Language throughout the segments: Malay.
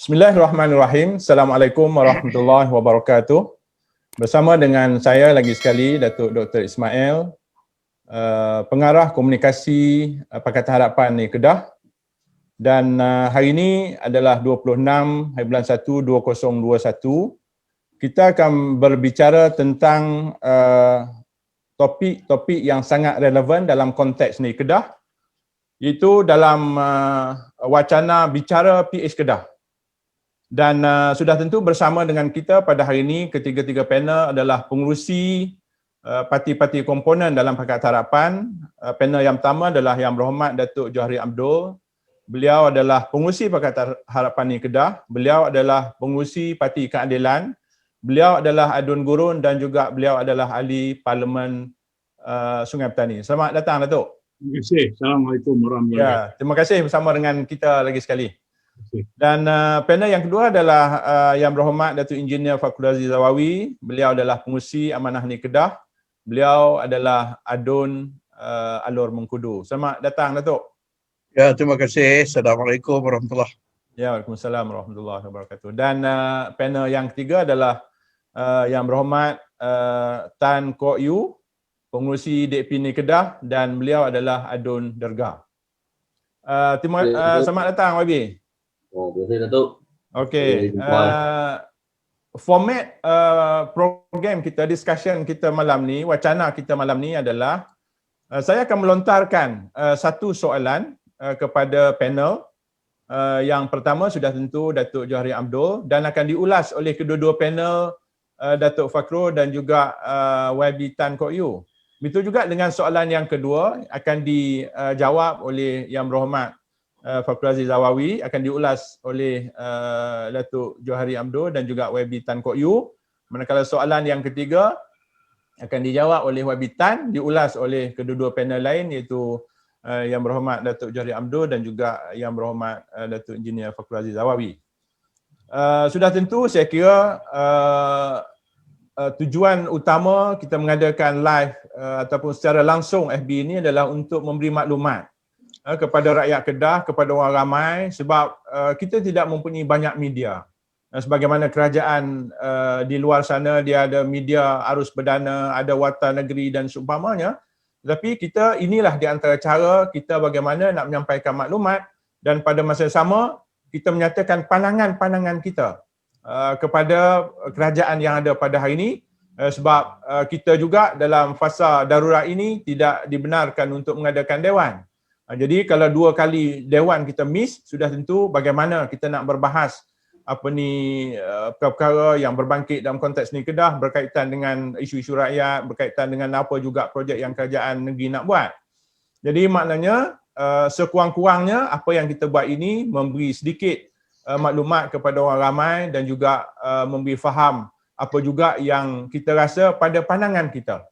Bismillahirrahmanirrahim. Assalamualaikum warahmatullahi wabarakatuh. Bersama dengan saya lagi sekali, Datuk Dr. Ismail, Pengarah Komunikasi Pakatan Harapan di Kedah. Dan hari ini adalah 26/1/2021. Kita akan berbicara tentang topik-topik yang sangat relevan dalam konteks ni Kedah, iaitu dalam wacana bicara PH Kedah. Dan sudah tentu bersama dengan kita pada hari ini, ketiga-tiga panel adalah pengerusi parti-parti komponen dalam Pakatan Harapan. Panel yang pertama adalah Yang Berhormat Datuk Johari Abdul. Beliau adalah pengerusi Pakatan Harapan di Kedah. Beliau adalah pengerusi Parti Keadilan. Beliau adalah Adun Gurun dan juga beliau adalah ahli Parlimen Sungai Petani. Selamat datang, Datuk. Terima kasih. Assalamualaikum warahmatullahi wabarakatuh. Ya, terima kasih bersama dengan kita lagi sekali. Dan panel yang kedua adalah Yang Berhormat Datuk Engineer Fakhruddin Aziz Zawawi. Beliau adalah pengerusi Amanah Ni Kedah. Beliau adalah Adun Alor Mengkudu. Selamat datang, Datuk. Ya, terima kasih. Assalamualaikum warahmatullahi wabarakatuh. Ya, Waalaikumsalam warahmatullahi wabarakatuh. Dan panel yang ketiga adalah Yang Berhormat Tan Kok Yu, pengerusi DAP Ni Kedah, dan beliau adalah Adun Derga. Selamat datang, YB. Oh, biasa Datuk. Okey. Format program kita, discussion kita malam ni, wacana kita malam ni adalah saya akan melontarkan satu soalan kepada panel. Yang pertama sudah tentu Datuk Johari Abdul dan akan diulas oleh kedua-dua panel, Datuk Fakhrul dan juga YB Tan Kok Yu. Begitu juga dengan soalan yang kedua akan dijawab oleh Yang Berhormat Fakhruddin Aziz Zawawi, akan diulas oleh Datuk Johari Abdul dan juga YB Tan Kok Yu. Manakala soalan yang ketiga akan dijawab oleh YB Tan, diulas oleh kedua-dua panel lain, iaitu Yang Berhormat Datuk Johari Abdul dan juga Yang Berhormat Datuk Engineer Fakhruddin Aziz Zawawi. Sudah tentu saya kira tujuan utama kita mengadakan live ataupun secara langsung FB ini adalah untuk memberi maklumat kepada rakyat Kedah, kepada orang ramai, sebab kita tidak mempunyai banyak media. Sebagaimana kerajaan di luar sana, dia ada media arus perdana, ada Warta Negeri dan seumpamanya. Tetapi kita, inilah di antara cara kita bagaimana nak menyampaikan maklumat dan pada masa yang sama kita menyatakan pandangan-pandangan kita kepada kerajaan yang ada pada hari ini, sebab kita juga dalam fasa darurat ini tidak dibenarkan untuk mengadakan dewan. Jadi kalau dua kali dewan kita miss, sudah tentu bagaimana kita nak berbahas perkara yang berbangkit dalam konteks ni Kedah berkaitan dengan isu-isu rakyat, berkaitan dengan apa juga projek yang kerajaan negeri nak buat. Jadi maknanya sekurang-kurangnya apa yang kita buat ini memberi sedikit maklumat kepada orang ramai dan juga memberi faham apa juga yang kita rasa pada pandangan kita.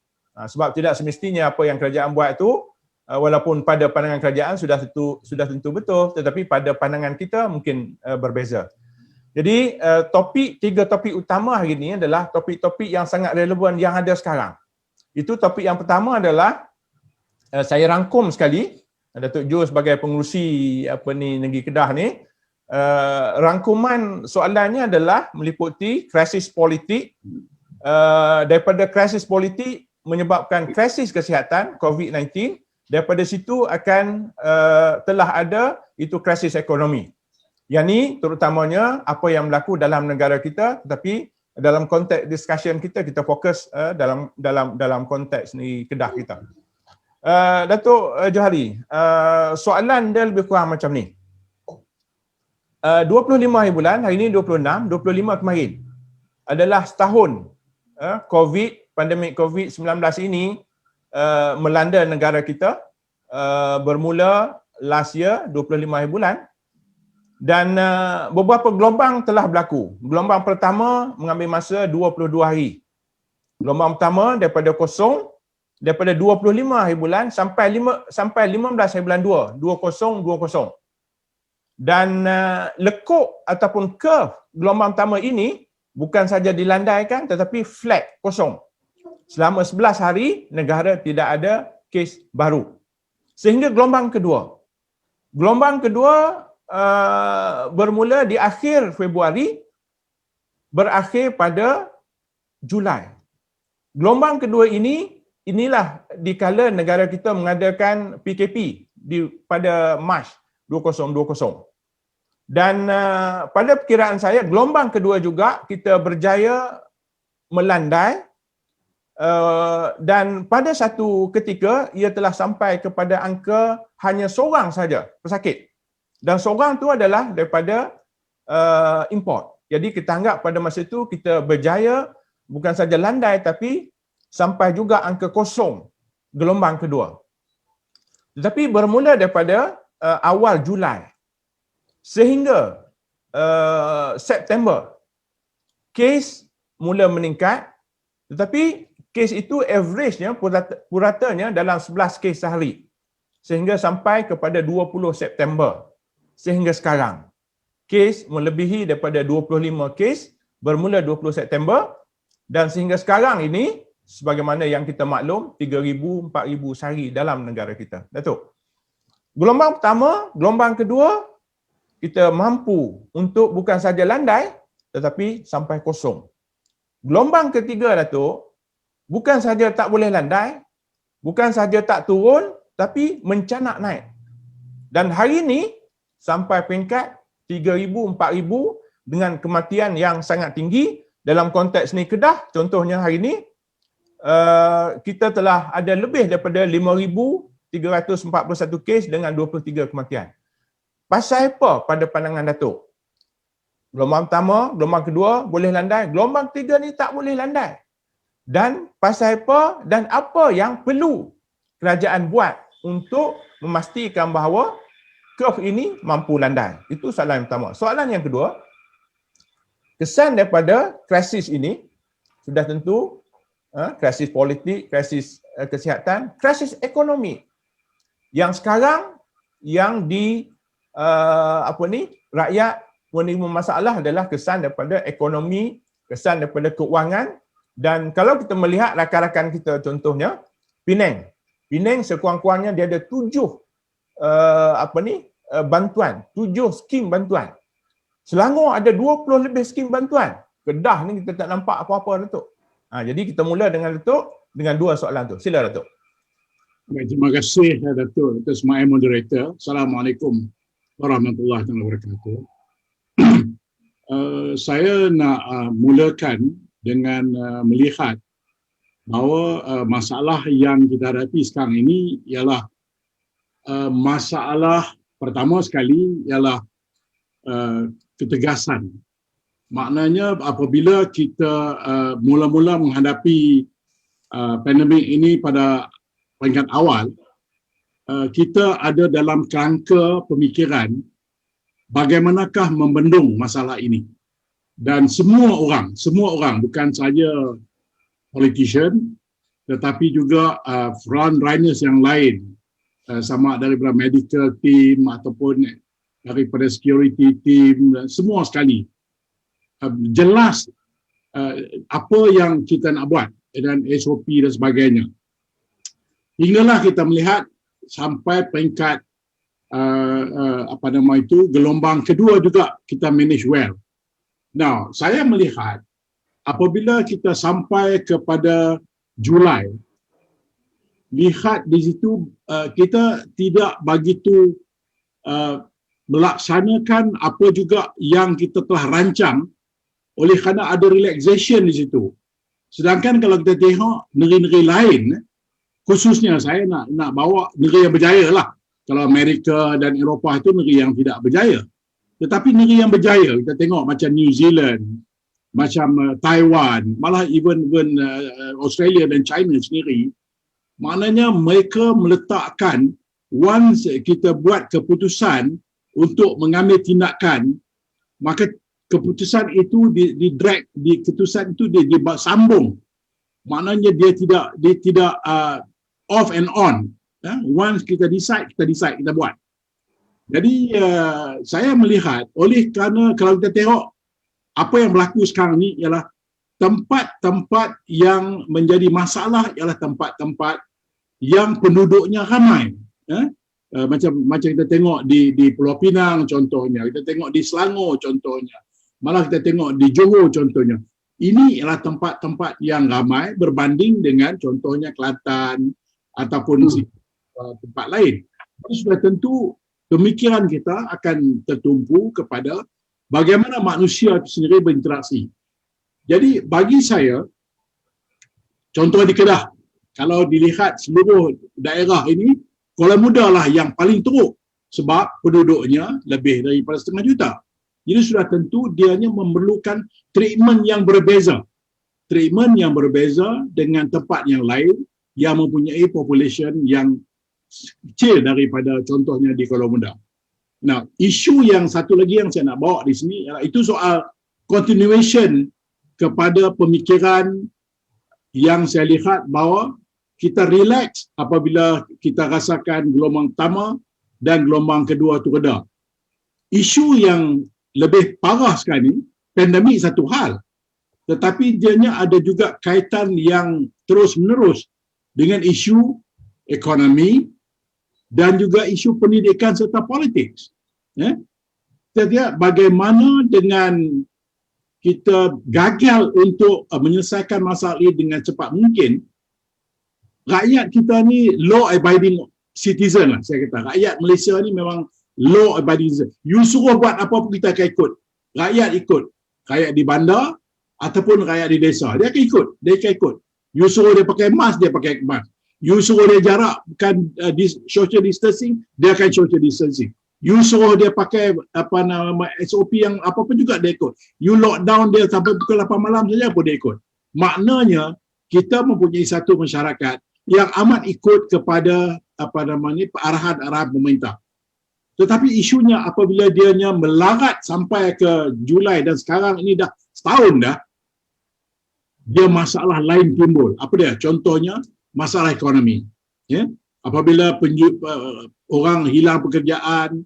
Sebab tidak semestinya apa yang kerajaan buat tu, walaupun pada pandangan kerajaan sudah tentu betul, tetapi pada pandangan kita mungkin berbeza. Jadi tiga topik utama hari ini adalah topik-topik yang sangat relevan yang ada sekarang. Itu topik yang pertama adalah saya rangkum sekali, Datuk Jo sebagai pengerusi Negeri Kedah ni, rangkuman soalannya adalah meliputi krisis politik, daripada krisis politik menyebabkan krisis kesihatan COVID-19. Daripada situ akan telah ada itu krisis ekonomi. Yang ni terutamanya apa yang berlaku dalam negara kita, tetapi dalam konteks discussion kita fokus dalam konteks ni Kedah kita. Datuk Johari, soalan dia lebih kurang macam ni. 25 hari bulan, hari ni 26, 25 kemarin adalah setahun pandemik COVID-19 ini melanda negara kita, bermula last year 25 hari bulan, dan beberapa gelombang telah berlaku. Gelombang pertama mengambil masa 22 hari. Gelombang pertama daripada 25 hari bulan sampai 15 hari bulan 2, 2020. Dan lekuk ataupun curve gelombang pertama ini bukan saja dilandaikan tetapi flat, kosong. Selama 11 hari negara tidak ada kes baru. Sehingga gelombang kedua bermula di akhir Februari, berakhir pada Julai. Gelombang kedua inilah dikala negara kita mengadakan PKP pada Mac 2020. Dan pada perkiraan saya, gelombang kedua juga kita berjaya melandai, dan pada satu ketika ia telah sampai kepada angka hanya seorang saja pesakit. Dan seorang tu adalah daripada import. Jadi kita anggap pada masa itu kita berjaya bukan saja landai tapi sampai juga angka kosong gelombang kedua. Tetapi bermula daripada awal Julai sehingga September, kes mula meningkat, tetapi kes itu average-nya, puratanya dalam 11 kes sehari. Sehingga sampai kepada 20 September. Sehingga sekarang. Kes melebihi daripada 25 kes bermula 20 September dan sehingga sekarang ini, sebagaimana yang kita maklum, 3,000, 4,000 sehari dalam negara kita. Datuk. Gelombang pertama, gelombang kedua, kita mampu untuk bukan saja landai, tetapi sampai kosong. Gelombang ketiga, Datuk, bukan saja tak boleh landai, bukan saja tak turun, tapi mencanak naik. Dan hari ini, sampai peringkat 3,000, 4,000 dengan kematian yang sangat tinggi. Dalam konteks ni Kedah, contohnya hari ini, kita telah ada lebih daripada 5,341 kes dengan 23 kematian. Pasal apa pada pandangan Datuk? Gelombang pertama, gelombang kedua boleh landai, gelombang ketiga ni tak boleh landai. Dan pasal apa dan apa yang perlu kerajaan buat untuk memastikan bahawa curve ini mampu landai? Itu soalan yang pertama. Soalan yang kedua, kesan daripada krisis ini sudah tentu krisis politik, krisis kesihatan, krisis ekonomi. Yang sekarang yang rakyat menerima masalah adalah kesan daripada ekonomi, kesan daripada keuangan. Dan kalau kita melihat rakan-rakan kita, contohnya Penang. Penang sekurang-kurangnya dia ada 7 bantuan, 7 skim bantuan. Selangor ada 20 lebih skim bantuan. Kedah ni kita tak nampak apa-apa, Datuk. Jadi kita mula dengan Datuk dengan 2 soalan tu. Sila, Datuk. Baik, terima kasih Datuk semua moderator. Assalamualaikum warahmatullahi wabarakatuh. Saya nak mulakan dengan melihat bahawa masalah yang kita hadapi sekarang ini ialah masalah pertama sekali ialah ketegasan. Maknanya apabila kita mula-mula menghadapi pandemik ini pada peringkat awal, kita ada dalam kerangka pemikiran bagaimanakah membendung masalah ini. Dan semua orang bukan saja politician tetapi juga frontrunners yang lain, sama daripada medical team ataupun daripada security team, semua sekali jelas apa yang kita nak buat dan SOP dan sebagainya. Hinggalah kita melihat sampai peringkat gelombang kedua juga kita manage well. Now, saya melihat apabila kita sampai kepada Julai, lihat di situ kita tidak begitu melaksanakan apa juga yang kita telah rancang oleh kerana ada relaxation di situ. Sedangkan kalau kita tengok negeri-negeri lain, khususnya saya nak bawa negeri yang berjaya lah. Kalau Amerika dan Eropah itu negeri yang tidak berjaya. Tetapi negeri yang berjaya, kita tengok macam New Zealand, macam Taiwan, malah even Australia dan China sendiri, maknanya mereka meletakkan once kita buat keputusan untuk mengambil tindakan, maka keputusan itu di-drag, keputusan itu disambung. Maknanya dia tidak off and on. Once kita decide, kita buat. Jadi saya melihat oleh kerana kalau kita tengok apa yang berlaku sekarang ni ialah tempat-tempat yang menjadi masalah ialah tempat-tempat yang penduduknya ramai. macam kita tengok di Pulau Pinang contohnya, kita tengok di Selangor contohnya, malah kita tengok di Johor contohnya. Ini ialah tempat-tempat yang ramai berbanding dengan contohnya Kelantan ataupun tempat lain. Jadi sudah tentu pemikiran kita akan tertumpu kepada bagaimana manusia itu sendiri berinteraksi. Jadi bagi saya, contoh di Kedah, kalau dilihat seluruh daerah ini, Kuala Muda lah yang paling teruk sebab penduduknya lebih daripada 500,000 juta. Jadi sudah tentu dia hanya memerlukan treatment yang berbeza. Treatment yang berbeza dengan tempat yang lain yang mempunyai population yang kecil daripada contohnya di Kuala Muda. Nah, isu yang satu lagi yang saya nak bawa di sini ialah itu soal continuation kepada pemikiran yang saya lihat bahawa kita relax apabila kita rasakan gelombang pertama dan gelombang kedua itu reda. Isu yang lebih parah sekarang ni, pandemik satu hal, tetapi dianya ada juga kaitan yang terus-menerus dengan isu ekonomi dan juga isu pendidikan serta politik. Jadi bagaimana dengan kita gagal untuk menyelesaikan masalah ini dengan cepat mungkin, rakyat kita ni law abiding citizen lah saya kata. Rakyat Malaysia ni memang law abiding citizen. You suruh buat apa pun kita akan ikut. Rakyat ikut. Rakyat di bandar ataupun rakyat di desa, dia akan ikut. Dia akan ikut. You suruh dia pakai mask, dia pakai mask. You suruh dia jarak, bukan social distancing, dia akan social distancing. You suruh dia pakai SOP yang apa pun juga dia ikut. You lockdown dia sampai pukul 8 malam saja pun dia ikut. Maknanya kita mempunyai satu masyarakat yang amat ikut kepada arahan-arahan pemerintah. Tetapi isunya apabila dianya melarat sampai ke Julai dan sekarang ini dah setahun dah, dia masalah lain timbul. Apa dia? Contohnya masalah ekonomi. Ya? Apabila orang hilang pekerjaan,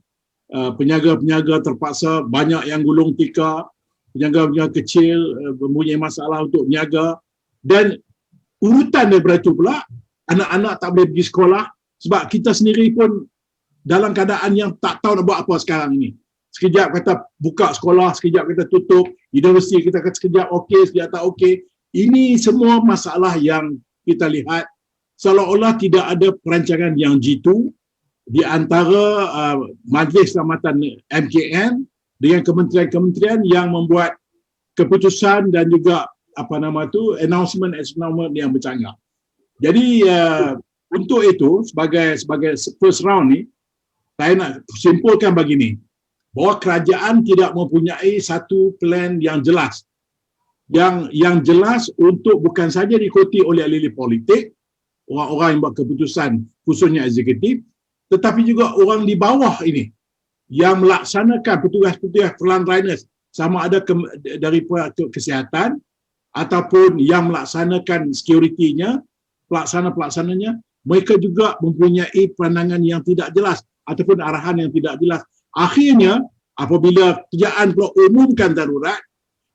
peniaga-peniaga terpaksa banyak yang gulung tikar, peniaga-peniaga kecil mempunyai masalah untuk berniaga, dan urutan daripada itu pula anak-anak tak boleh pergi sekolah sebab kita sendiri pun dalam keadaan yang tak tahu nak buat apa sekarang ini. Sekejap kata buka sekolah, sekejap kata tutup, universiti kita kata sekejap okey, sekejap tak okey. Ini semua masalah yang kita lihat seolah-olah tidak ada perancangan yang jitu di antara Majlis Keselamatan MKN dengan kementerian-kementerian yang membuat keputusan dan juga announcement yang bercanggah. Jadi untuk itu sebagai first round ni, saya nak simpulkan begini, bahawa kerajaan tidak mempunyai satu plan yang jelas. Yang jelas untuk bukan saja diikuti oleh ahli politik, orang-orang yang buat keputusan khususnya eksekutif, tetapi juga orang di bawah ini yang melaksanakan petugas-petugas frontliners, sama ada dari kesihatan ataupun yang melaksanakan security-nya, pelaksananya, mereka juga mempunyai pandangan yang tidak jelas ataupun arahan yang tidak jelas. Akhirnya, apabila kerajaan pula umumkan darurat,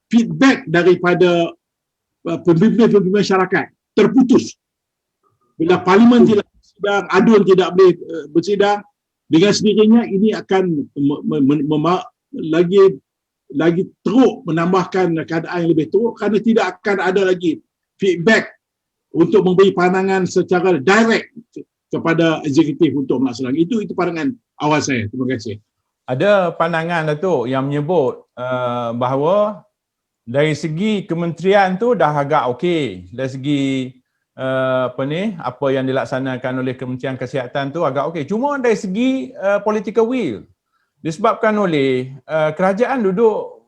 feedback daripada pemimpin-pemimpin masyarakat terputus. Bila parlimen tidak bersidang, adun tidak boleh bersidang, dengan sendirinya ini akan lagi teruk menambahkan keadaan yang lebih teruk kerana tidak akan ada lagi feedback untuk memberi pandangan secara direct kepada eksekutif untuk melaksanakan. Itu pandangan awal saya. Terima kasih. Ada pandangan Datuk yang menyebut bahawa dari segi kementerian tu dah agak okey. Dari segi apa yang dilaksanakan oleh Kementerian Kesihatan tu agak okey. Cuma dari segi political will, disebabkan oleh kerajaan duduk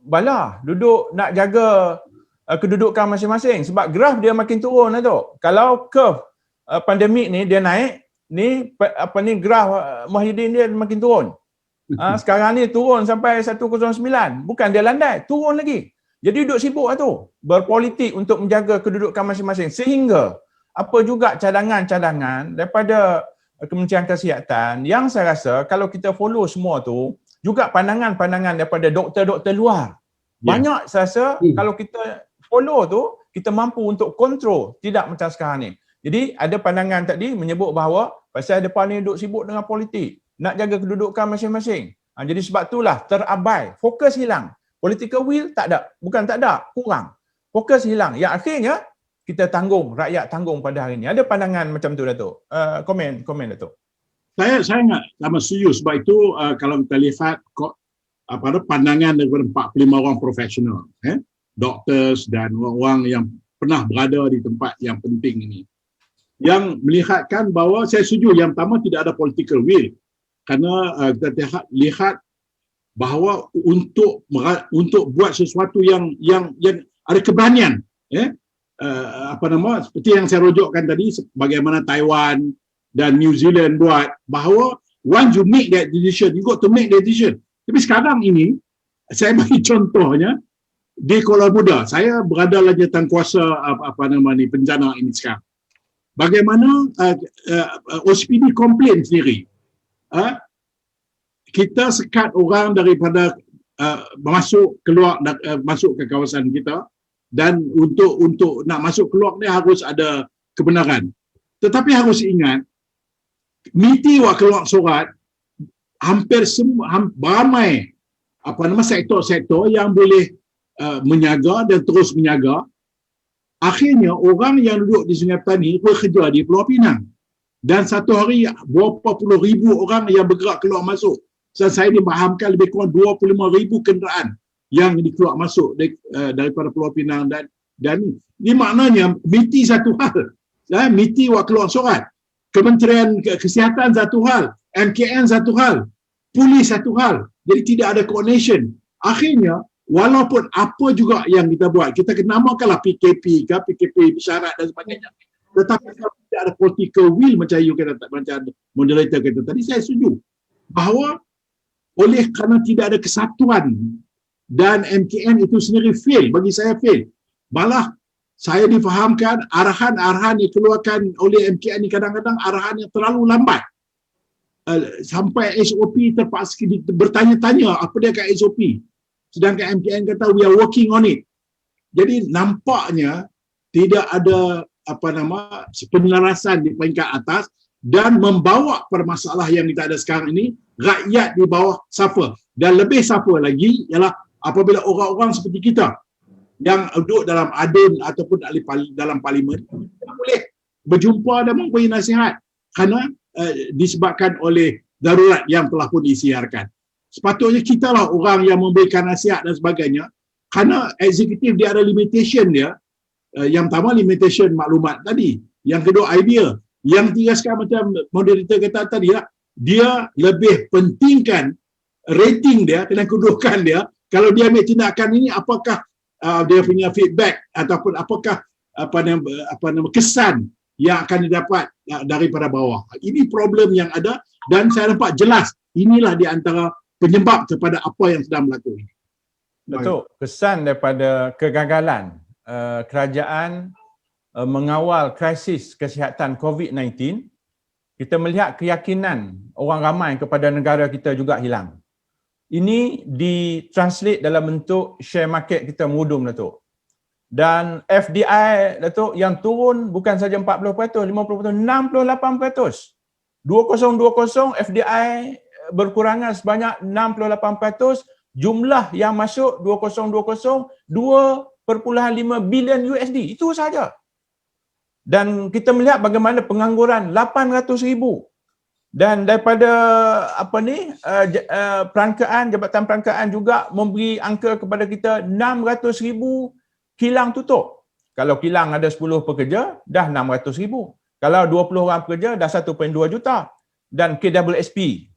nak jaga kedudukan masing-masing sebab graf dia makin turun tu. Kalau curve pandemik ni dia naik, ni graf Muhyiddin dia makin turun. Sekarang ni turun sampai 109, bukan dia landai, turun lagi. Jadi duduk sibuk lah tu berpolitik untuk menjaga kedudukan masing-masing, sehingga apa juga cadangan-cadangan daripada Kementerian Kesihatan yang saya rasa kalau kita follow semua tu, juga pandangan-pandangan daripada doktor-doktor luar. Banyak saya rasa kalau kita follow tu, kita mampu untuk kontrol, tidak macam sekarang ni. Jadi ada pandangan tadi menyebut bahawa pasal depan ni duduk sibuk dengan politik. nak jaga kedudukan masing-masing. Jadi sebab itulah terabai, fokus hilang. Political will tak ada, bukan tak ada, kurang. Fokus hilang. Yang akhirnya kita tanggung, rakyat tanggung pada hari ini. Ada pandangan macam tu Datuk? Komen Datuk. Saya enggak sama setuju sebab itu kalau kita lihat pandangan daripada 45 orang profesional, doctors dan orang yang pernah berada di tempat yang penting ini, yang melihatkan bahawa saya setuju yang pertama tidak ada political will, kerana kita lihat bahawa untuk buat sesuatu yang ada keberanian, seperti yang saya rojokkan tadi, bagaimana Taiwan dan New Zealand buat, bahawa once you make that decision, you got to make that decision. Tapi sekarang ini, saya bagi contohnya, di Kuala Muda, saya berada dalam jawatankuasa bencana ini sekarang. Bagaimana OCPD komplain sendiri, kita sekat orang daripada masuk ke kawasan kita, dan untuk nak masuk keluar ni harus ada kebenaran. Tetapi harus ingat, MITI wak keluar surat, hampir semua ramai sektor-sektor yang boleh menyaga dan terus menyaga. Akhirnya orang yang duduk di Sungai Petani bekerja di Pulau Pinang, dan satu hari berapa puluh ribu orang yang bergerak keluar masuk. Saya difahamkan lebih kurang 25,000 kenderaan yang dikeluar masuk daripada Pulau Pinang dan ini maknanya MITI satu hal, MITI wak keluar surat, Kementerian Kesihatan satu hal, MKN satu hal, polis satu hal. Jadi tidak ada coordination. Akhirnya walaupun apa juga yang kita buat, kita namakanlah PKP ke PKP bersyarat dan sebagainya, tetapi kalau tidak ada political will macam moderator kata tadi, saya setuju bahawa oleh kerana tidak ada kesatuan dan MKN itu sendiri fail, bagi saya fail. Malah saya difahamkan arahan-arahan yang dikeluarkan oleh MKN ini kadang-kadang arahan yang terlalu lambat. Sampai SOP terpaksa bertanya-tanya apa dia kat SOP. Sedangkan MKN kata we are working on it. Jadi nampaknya tidak ada penyelarasan di peringkat atas dan membawa pada masalah yang kita ada sekarang ini, rakyat di bawah suffer. Dan lebih suffer lagi ialah apabila orang-orang seperti kita yang duduk dalam adun ataupun dalam parlimen tidak boleh berjumpa dan memberi nasihat kerana disebabkan oleh darurat yang telah pun disiarkan. Sepatutnya kita lah orang yang memberikan nasihat dan sebagainya, kerana eksekutif dia ada limitation dia. Yang pertama limitation maklumat tadi, yang kedua idea, yang ketiga sekarang macam moderator kata tadi lah, dia lebih pentingkan rating dia dan kedudukan dia. Kalau dia ambil tindakan ini, apakah dia punya feedback ataupun apakah kesan yang akan didapat daripada bawah. Ini problem yang ada dan saya nampak jelas inilah di antara penyebab kepada apa yang sedang berlaku ini. Betul, kesan daripada kegagalan kerajaan mengawal krisis kesihatan COVID-19, kita melihat keyakinan orang ramai kepada negara kita juga hilang. Ini ditranslate dalam bentuk share market kita mengudum, Datuk. Dan FDI, Datuk, yang turun bukan saja 40%, 50%, 68%. 2020 FDI berkurangan sebanyak 68%, jumlah yang masuk 2020 2.5 bilion USD. Itu sahaja. Dan kita melihat bagaimana pengangguran 800,000. Dan daripada Jabatan Perangkaan juga memberi angka kepada kita 600,000 kilang tutup. Kalau kilang ada 10 pekerja, dah 600,000. Kalau 20 orang pekerja, dah 1.2 juta. Dan KWSP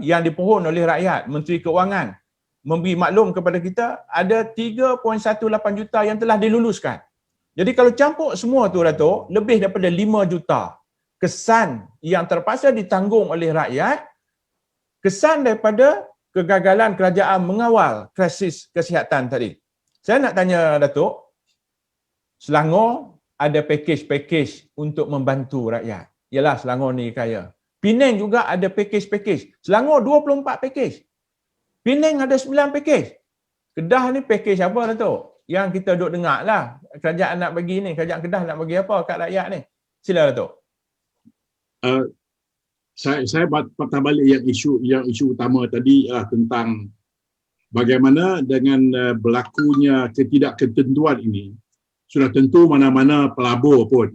yang dipohon oleh rakyat, Menteri Keuangan, memberi maklum kepada kita ada 3.18 juta yang telah diluluskan. Jadi kalau campur semua tu, Datuk, lebih daripada 5 juta. Kesan yang terpaksa ditanggung oleh rakyat, kesan daripada kegagalan kerajaan mengawal krisis kesihatan tadi. Saya nak tanya Datuk, Selangor ada pakej-pakej untuk membantu rakyat. Yalah, Selangor ni kaya. Penang juga ada pakej-pakej. Selangor 24 pakej. Penang ada 9 pakej. Kedah ni pakej apa, Datuk? Yang kita duk dengar lah. Kerajaan nak bagi ni, kerajaan Kedah nak bagi apa kat rakyat ni? Sila, Datuk. saya patah balik yang isu utama tadi ialah tentang bagaimana dengan berlakunya ketidakketentuan ini. Sudah tentu mana-mana pelabur pun,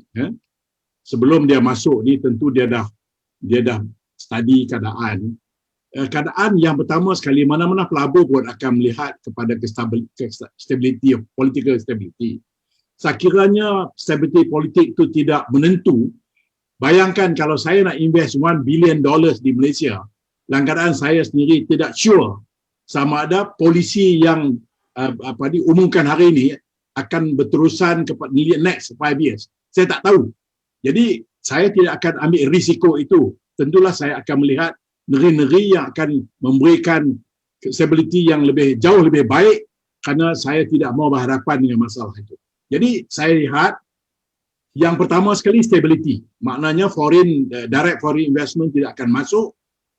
sebelum dia masuk ni tentu dia dah study keadaan. Keadaan yang pertama sekali, mana-mana pelabur pun akan melihat kepada stability, political stability. Sekiranya stability politik itu tidak menentu, bayangkan kalau saya nak invest $1 billion di Malaysia, dalam keadaan saya sendiri tidak sure sama ada polisi yang diumumkan hari ini akan berterusan kepada next 5 years. Saya tak tahu. Jadi saya tidak akan ambil risiko itu. Tentulah saya akan melihat negeri-negeri yang akan memberikan stability yang jauh lebih baik kerana saya tidak mau berhadapan dengan masalah itu. Jadi saya lihat yang pertama sekali stability. Maknanya direct foreign investment tidak akan masuk.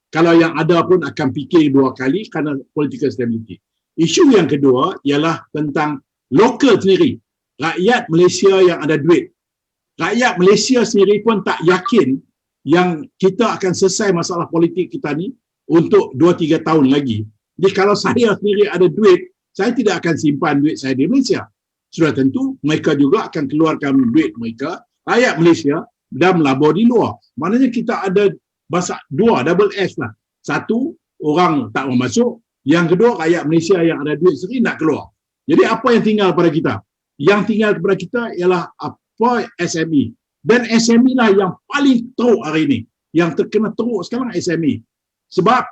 Kalau yang ada pun akan fikir 2 kali kerana political stability. Isu yang kedua ialah tentang lokal sendiri. Rakyat Malaysia yang ada duit. Rakyat Malaysia sendiri pun tak yakin yang kita akan selesai masalah politik kita ni untuk 2-3 tahun lagi. Jadi kalau saya sendiri ada duit, saya tidak akan simpan duit saya di Malaysia. Sudah tentu mereka juga akan keluarkan duit mereka, rakyat Malaysia, dan melabur di luar. Maknanya kita ada double S lah. Satu, orang tak mau masuk. Yang kedua, rakyat Malaysia yang ada duit sendiri nak keluar. Jadi apa yang tinggal pada kita? Yang tinggal kepada kita ialah apa SME. Dan SME lah yang paling teruk hari ini. Yang terkena teruk sekarang SME. Sebab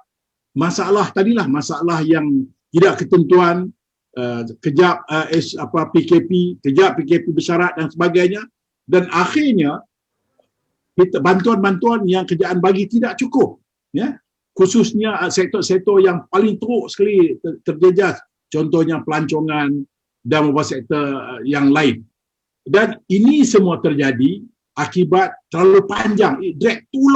masalah tadilah, masalah yang tidak ketentuan, kejap PKP, kejap PKP bersyarat dan sebagainya. Dan akhirnya, bantuan-bantuan yang kerajaan bagi tidak cukup. Ya? Khususnya sektor-sektor yang paling teruk sekali terjejas. Contohnya pelancongan dan beberapa sektor yang lain. Dan ini semua terjadi akibat terlalu panjang, drag too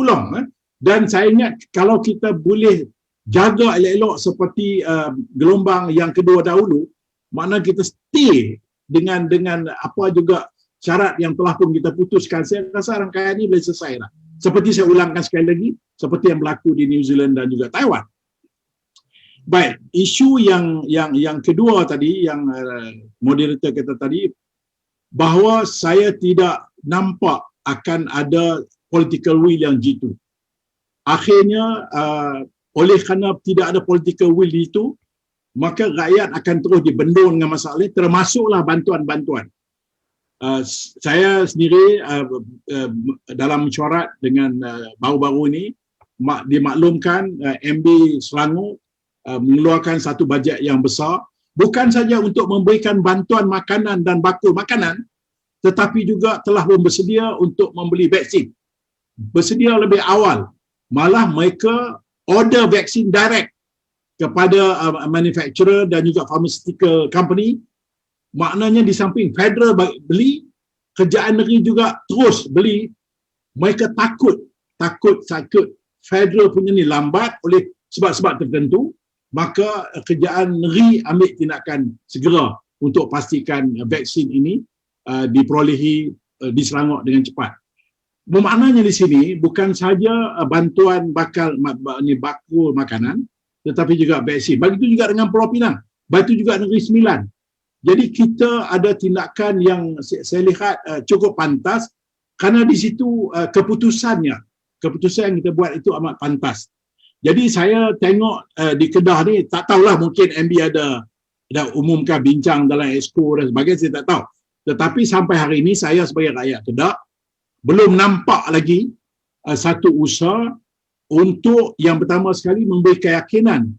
long. Dan saya ingat kalau kita boleh jaga elok-elok seperti gelombang yang kedua dahulu, makna kita stay dengan apa juga syarat yang telah pun kita putuskan, saya rasa rangkaian ini boleh selesai lah. Seperti saya ulangkan sekali lagi, seperti yang berlaku di New Zealand dan juga Taiwan. Baik, isu yang kedua tadi, yang moderator kata tadi, bahawa saya tidak nampak akan ada political will yang jitu. Akhirnya, oleh kerana tidak ada political will itu, maka rakyat akan terus dibendung dengan masalah ini, termasuklah bantuan-bantuan. Saya sendiri dalam mesyuarat dengan baru-baru ini dimaklumkan MB Selangor mengeluarkan satu bajet yang besar, bukan saja untuk memberikan bantuan makanan dan bakul makanan, tetapi juga telah bersedia untuk membeli vaksin. Bersedia lebih awal. Malah mereka order vaksin direct kepada manufacturer dan juga pharmaceutical company. Maknanya di samping federal beli, kerajaan negeri juga terus beli. Mereka takut federal punya ni lambat oleh sebab-sebab tertentu, maka kerajaan negeri ambil tindakan segera untuk pastikan vaksin ini diperolehi di Selangor dengan cepat. Bermaknanya di sini bukan saja bantuan bakul makanan, tetapi juga vaksin. Begitu juga dengan Pulau Pinang, begitu juga Negeri Sembilan. Jadi kita ada tindakan yang saya lihat cukup pantas kerana di situ keputusan yang kita buat itu amat pantas. Jadi saya tengok di Kedah ni, tak tahulah mungkin MB ada umumkan bincang dalam exco dan sebagainya, saya tak tahu. Tetapi sampai hari ini saya sebagai rakyat Kedah belum nampak lagi satu usaha untuk yang pertama sekali memberi keyakinan.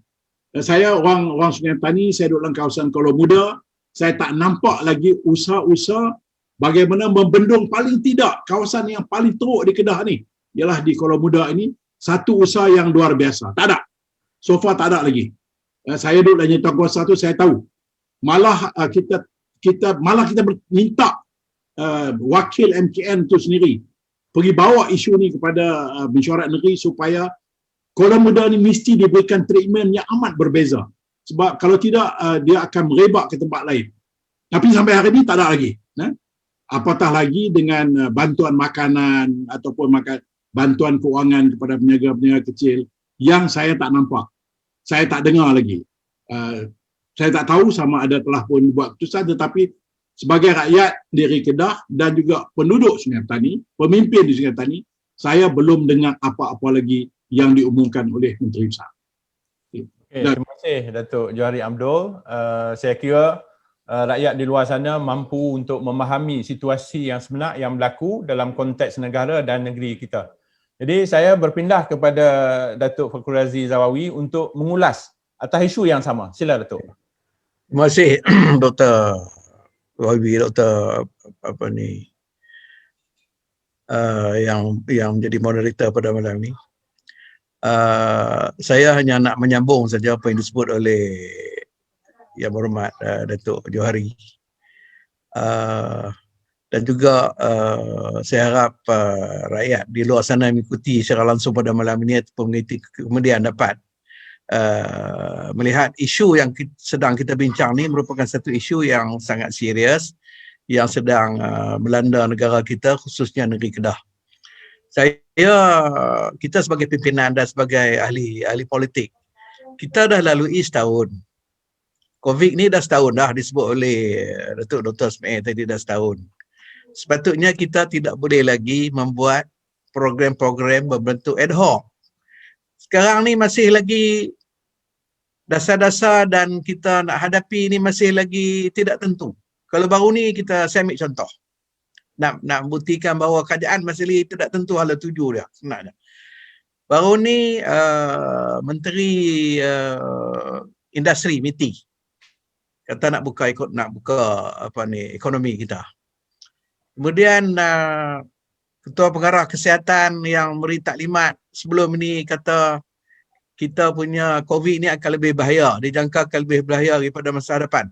Saya orang Sungai Petani, saya duduk dalam kawasan Kuala Muda, saya tak nampak lagi usaha-usaha bagaimana membendung paling tidak kawasan yang paling teruk di Kedah ni, ialah di Kuala Muda ini, satu usaha yang luar biasa. Tak ada. So far tak ada lagi. Saya duduk dalam nyata kuasa tu, saya tahu. Malah kita minta wakil MKN tu sendiri pergi bawa isu ni kepada mesyuarat negeri supaya Kuala Muda ni mesti diberikan treatment yang amat berbeza. Sebab kalau tidak, dia akan merebak ke tempat lain. Tapi sampai hari ini tak ada lagi. Apatah lagi dengan bantuan makanan ataupun bantuan keuangan kepada peniaga-peniaga kecil yang saya tak nampak. Saya tak dengar lagi. Saya tak tahu sama ada telah pun buat keputusan, tetapi sebagai rakyat negeri Kedah dan juga penduduk Sungai Petani, pemimpin di Sungai Petani, saya belum dengar apa-apa lagi yang diumumkan oleh Menteri Besar. Okay, terima kasih Datuk Johari Abdul. Saya kira rakyat di luar sana mampu untuk memahami situasi yang sebenar yang berlaku dalam konteks negara dan negeri kita. Jadi saya berpindah kepada Datuk Fakhur Razi Zawawi untuk mengulas atas isu yang sama. Sila Datuk. Terima kasih Dr. Wabi, Dr. Yang menjadi moderator pada malam ini. Saya hanya nak menyambung saja apa yang disebut oleh Yang Berhormat Datuk Johari. Dan juga saya harap rakyat di luar sana mengikuti secara langsung pada malam ini ataupun kemudian dapat melihat isu yang sedang kita bincang ni merupakan satu isu yang sangat serius yang sedang melanda negara kita, khususnya negeri Kedah. Kita sebagai pimpinan dan sebagai ahli politik, kita dah lalui setahun. COVID ni dah setahun dah, disebut oleh Datuk Dr. Ismail tadi, dah setahun. Sepatutnya kita tidak boleh lagi membuat program-program berbentuk ad hoc. Sekarang ni masih lagi dasar-dasar dan kita nak hadapi ni masih lagi tidak tentu. Kalau baru ni saya ambil contoh. Nak buktikan bahawa keadaan masih lagi tidak tentu hala tuju dia sebenarnya. Baru ni Menteri Industri MITI kata nak buka ekonomi kita. Kemudian Ketua Pengarah Kesihatan yang memberi taklimat sebelum ini kata kita punya COVID ni akan lebih bahaya, dijangka akan lebih bahaya daripada masa depan.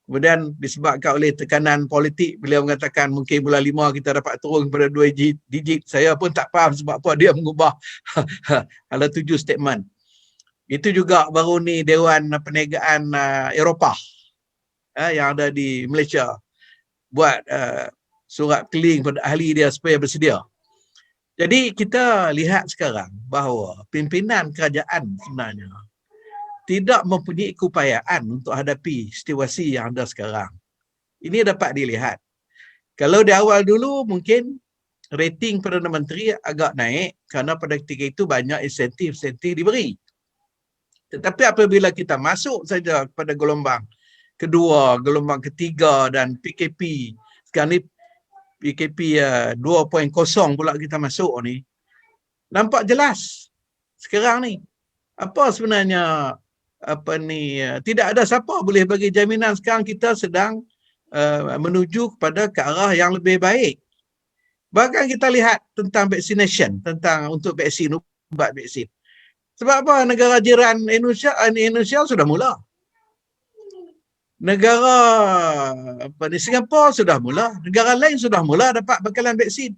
Kemudian disebabkan oleh tekanan politik, beliau mengatakan mungkin bulan 5 kita dapat turun kepada 2 digit. Saya pun tak faham sebab apa dia mengubah ala 7 statement. Itu juga baru ni Dewan Perniagaan Eropah yang ada di Malaysia buat surat keliling pada ahli dia supaya bersedia. Jadi kita lihat sekarang bahawa pimpinan kerajaan sebenarnya tidak mempunyai keupayaan untuk hadapi situasi yang ada sekarang. Ini dapat dilihat. Kalau di awal dulu mungkin rating Perdana Menteri agak naik kerana pada ketika itu banyak insentif-insentif diberi. Tetapi apabila kita masuk saja kepada gelombang kedua, gelombang ketiga dan PKP, sekarang ni PKP 2.0 pula kita masuk ni, nampak jelas sekarang ni apa sebenarnya tidak ada siapa boleh bagi jaminan sekarang kita sedang menuju kepada ke arah yang lebih baik. Bahkan kita lihat tentang vaccination, tentang untuk vaksin, ubat vaksin. Sebab apa? Negara jiran Indonesia sudah mula. Negara Singapura sudah mula, negara lain sudah mula dapat bekalan vaksin.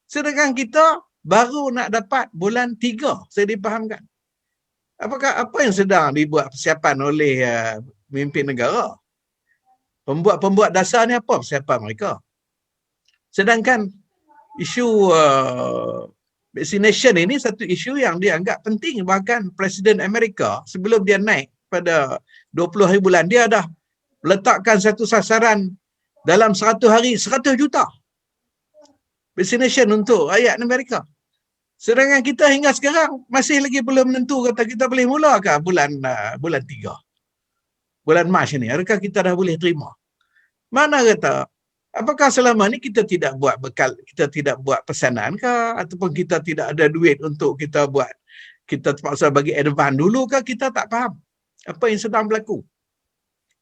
Sedangkan kita baru nak dapat bulan 3, saya dipahamkan. Apa yang sedang dibuat persiapan oleh pemimpin negara? Pembuat dasar ni apa persiapan mereka? Sedangkan isu vaccination ini satu isu yang dianggap penting. Bahkan Presiden Amerika sebelum dia naik pada 20 hari bulan, dia dah letakkan satu sasaran dalam 100 hari 100 juta vaccination untuk rakyat Amerika. Sedangkan kita hingga sekarang masih lagi belum menentu kata kita boleh mula ke bulan 3. Bulan Mac ni, adakah kita dah boleh terima? Mana kata, apakah selama ni kita tidak buat bekal, kita tidak buat pesanan ke, ataupun kita tidak ada duit untuk kita buat, kita terpaksa bagi advance dulu ke, kita tak faham apa yang sedang berlaku.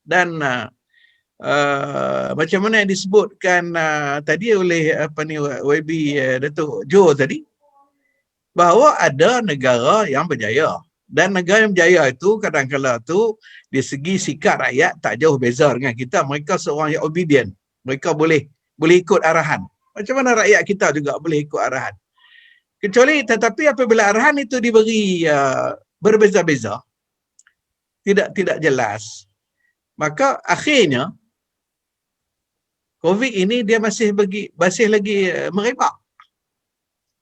Dan macam mana yang disebutkan tadi oleh YB Datuk Jo tadi, bahawa ada negara yang berjaya, dan negara yang berjaya itu kadang-kadang tu di segi sikap rakyat tak jauh beza dengan kita. Mereka seorang yang obedient, mereka boleh ikut arahan. Macam mana rakyat kita juga boleh ikut arahan. Tetapi apabila arahan itu diberi berbeza-beza, tidak jelas, maka akhirnya COVID ini dia masih lagi merebak.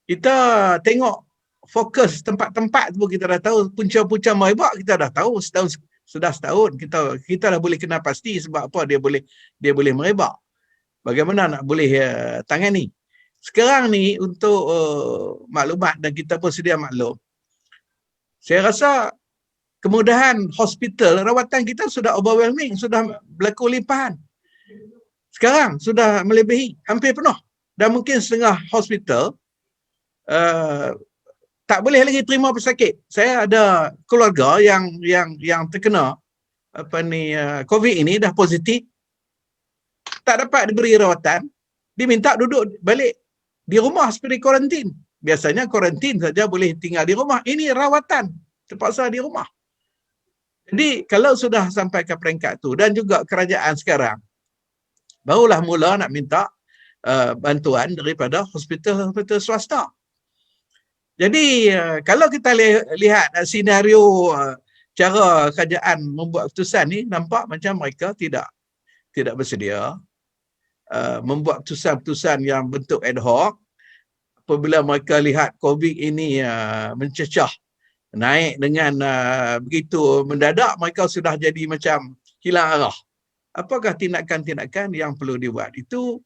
kita tengok fokus tempat-tempat tu kita dah tahu, punca-punca merebak kita dah tahu setahun kita dah boleh kenal pasti sebab apa dia boleh merebak. Bagaimana nak boleh tangani. Sekarang ni untuk maklumat dan kita pun sedia maklum. Saya rasa kemudahan hospital, rawatan kita sudah overwhelming, sudah berlaku limpahan. Sekarang sudah melebihi, hampir penuh. Dan mungkin setengah hospital tak boleh lagi terima pesakit. Saya ada keluarga yang terkena COVID ini dah positif, tak dapat diberi rawatan, diminta duduk balik di rumah seperti kuarantin. Biasanya kuarantin saja boleh tinggal di rumah. Ini rawatan, terpaksa di rumah. Jadi kalau sudah sampai ke peringkat tu, dan juga kerajaan sekarang barulah mula nak minta bantuan daripada hospital swasta. Jadi kalau kita lihat senario cara kerajaan membuat keputusan ni, nampak macam mereka tidak bersedia membuat keputusan-keputusan yang bentuk ad hoc. Apabila mereka lihat COVID ini mencecah, naik dengan begitu mendadak, mereka sudah jadi macam hilang arah. Apakah tindakan-tindakan yang perlu dibuat? Itu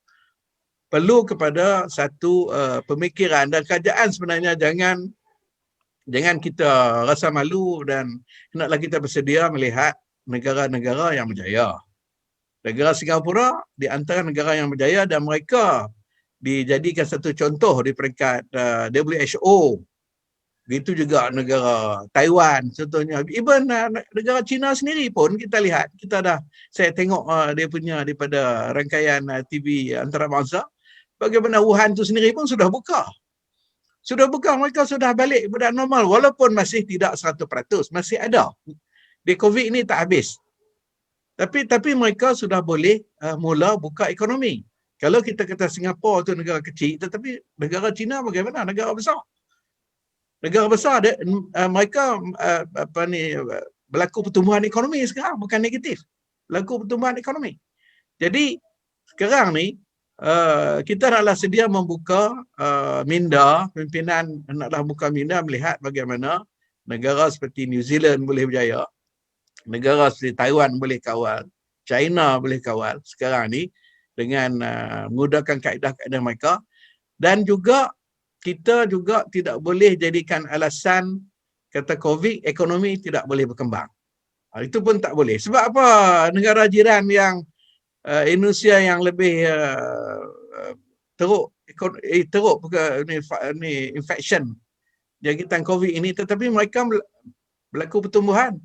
perlu kepada satu pemikiran, dan kerajaan sebenarnya jangan kita rasa malu, dan hendaklah kita bersedia melihat negara-negara yang berjaya. Negara Singapura di antara negara yang berjaya, dan mereka dijadikan satu contoh di peringkat WHO. Begitu juga negara Taiwan contohnya. Even negara China sendiri pun kita lihat, saya tengok dia punya daripada rangkaian TV antarabangsa, bagaimana Wuhan tu sendiri pun sudah buka. Mereka sudah balik kepada normal, walaupun masih tidak 100%, masih ada. Di COVID ini tak habis. Tapi mereka sudah boleh mula buka ekonomi. Kalau kita kata Singapura tu negara kecil, tetapi negara China bagaimana? Negara besar. Mereka berlaku pertumbuhan ekonomi sekarang, bukan negatif. Berlaku pertumbuhan ekonomi. Jadi sekarang ni kita naklah sedia membuka minda, pimpinan naklah buka minda melihat bagaimana negara seperti New Zealand boleh berjaya, negara seperti Taiwan boleh kawal, China boleh kawal sekarang ni dengan menggunakan kaedah-kaedah mereka. Dan juga kita juga tidak boleh jadikan alasan kata COVID, ekonomi tidak boleh berkembang. Itu pun tak boleh. Sebab apa? Negara jiran yang Indonesia yang lebih teruk infection jangkitan COVID ini, tetapi mereka berlaku pertumbuhan.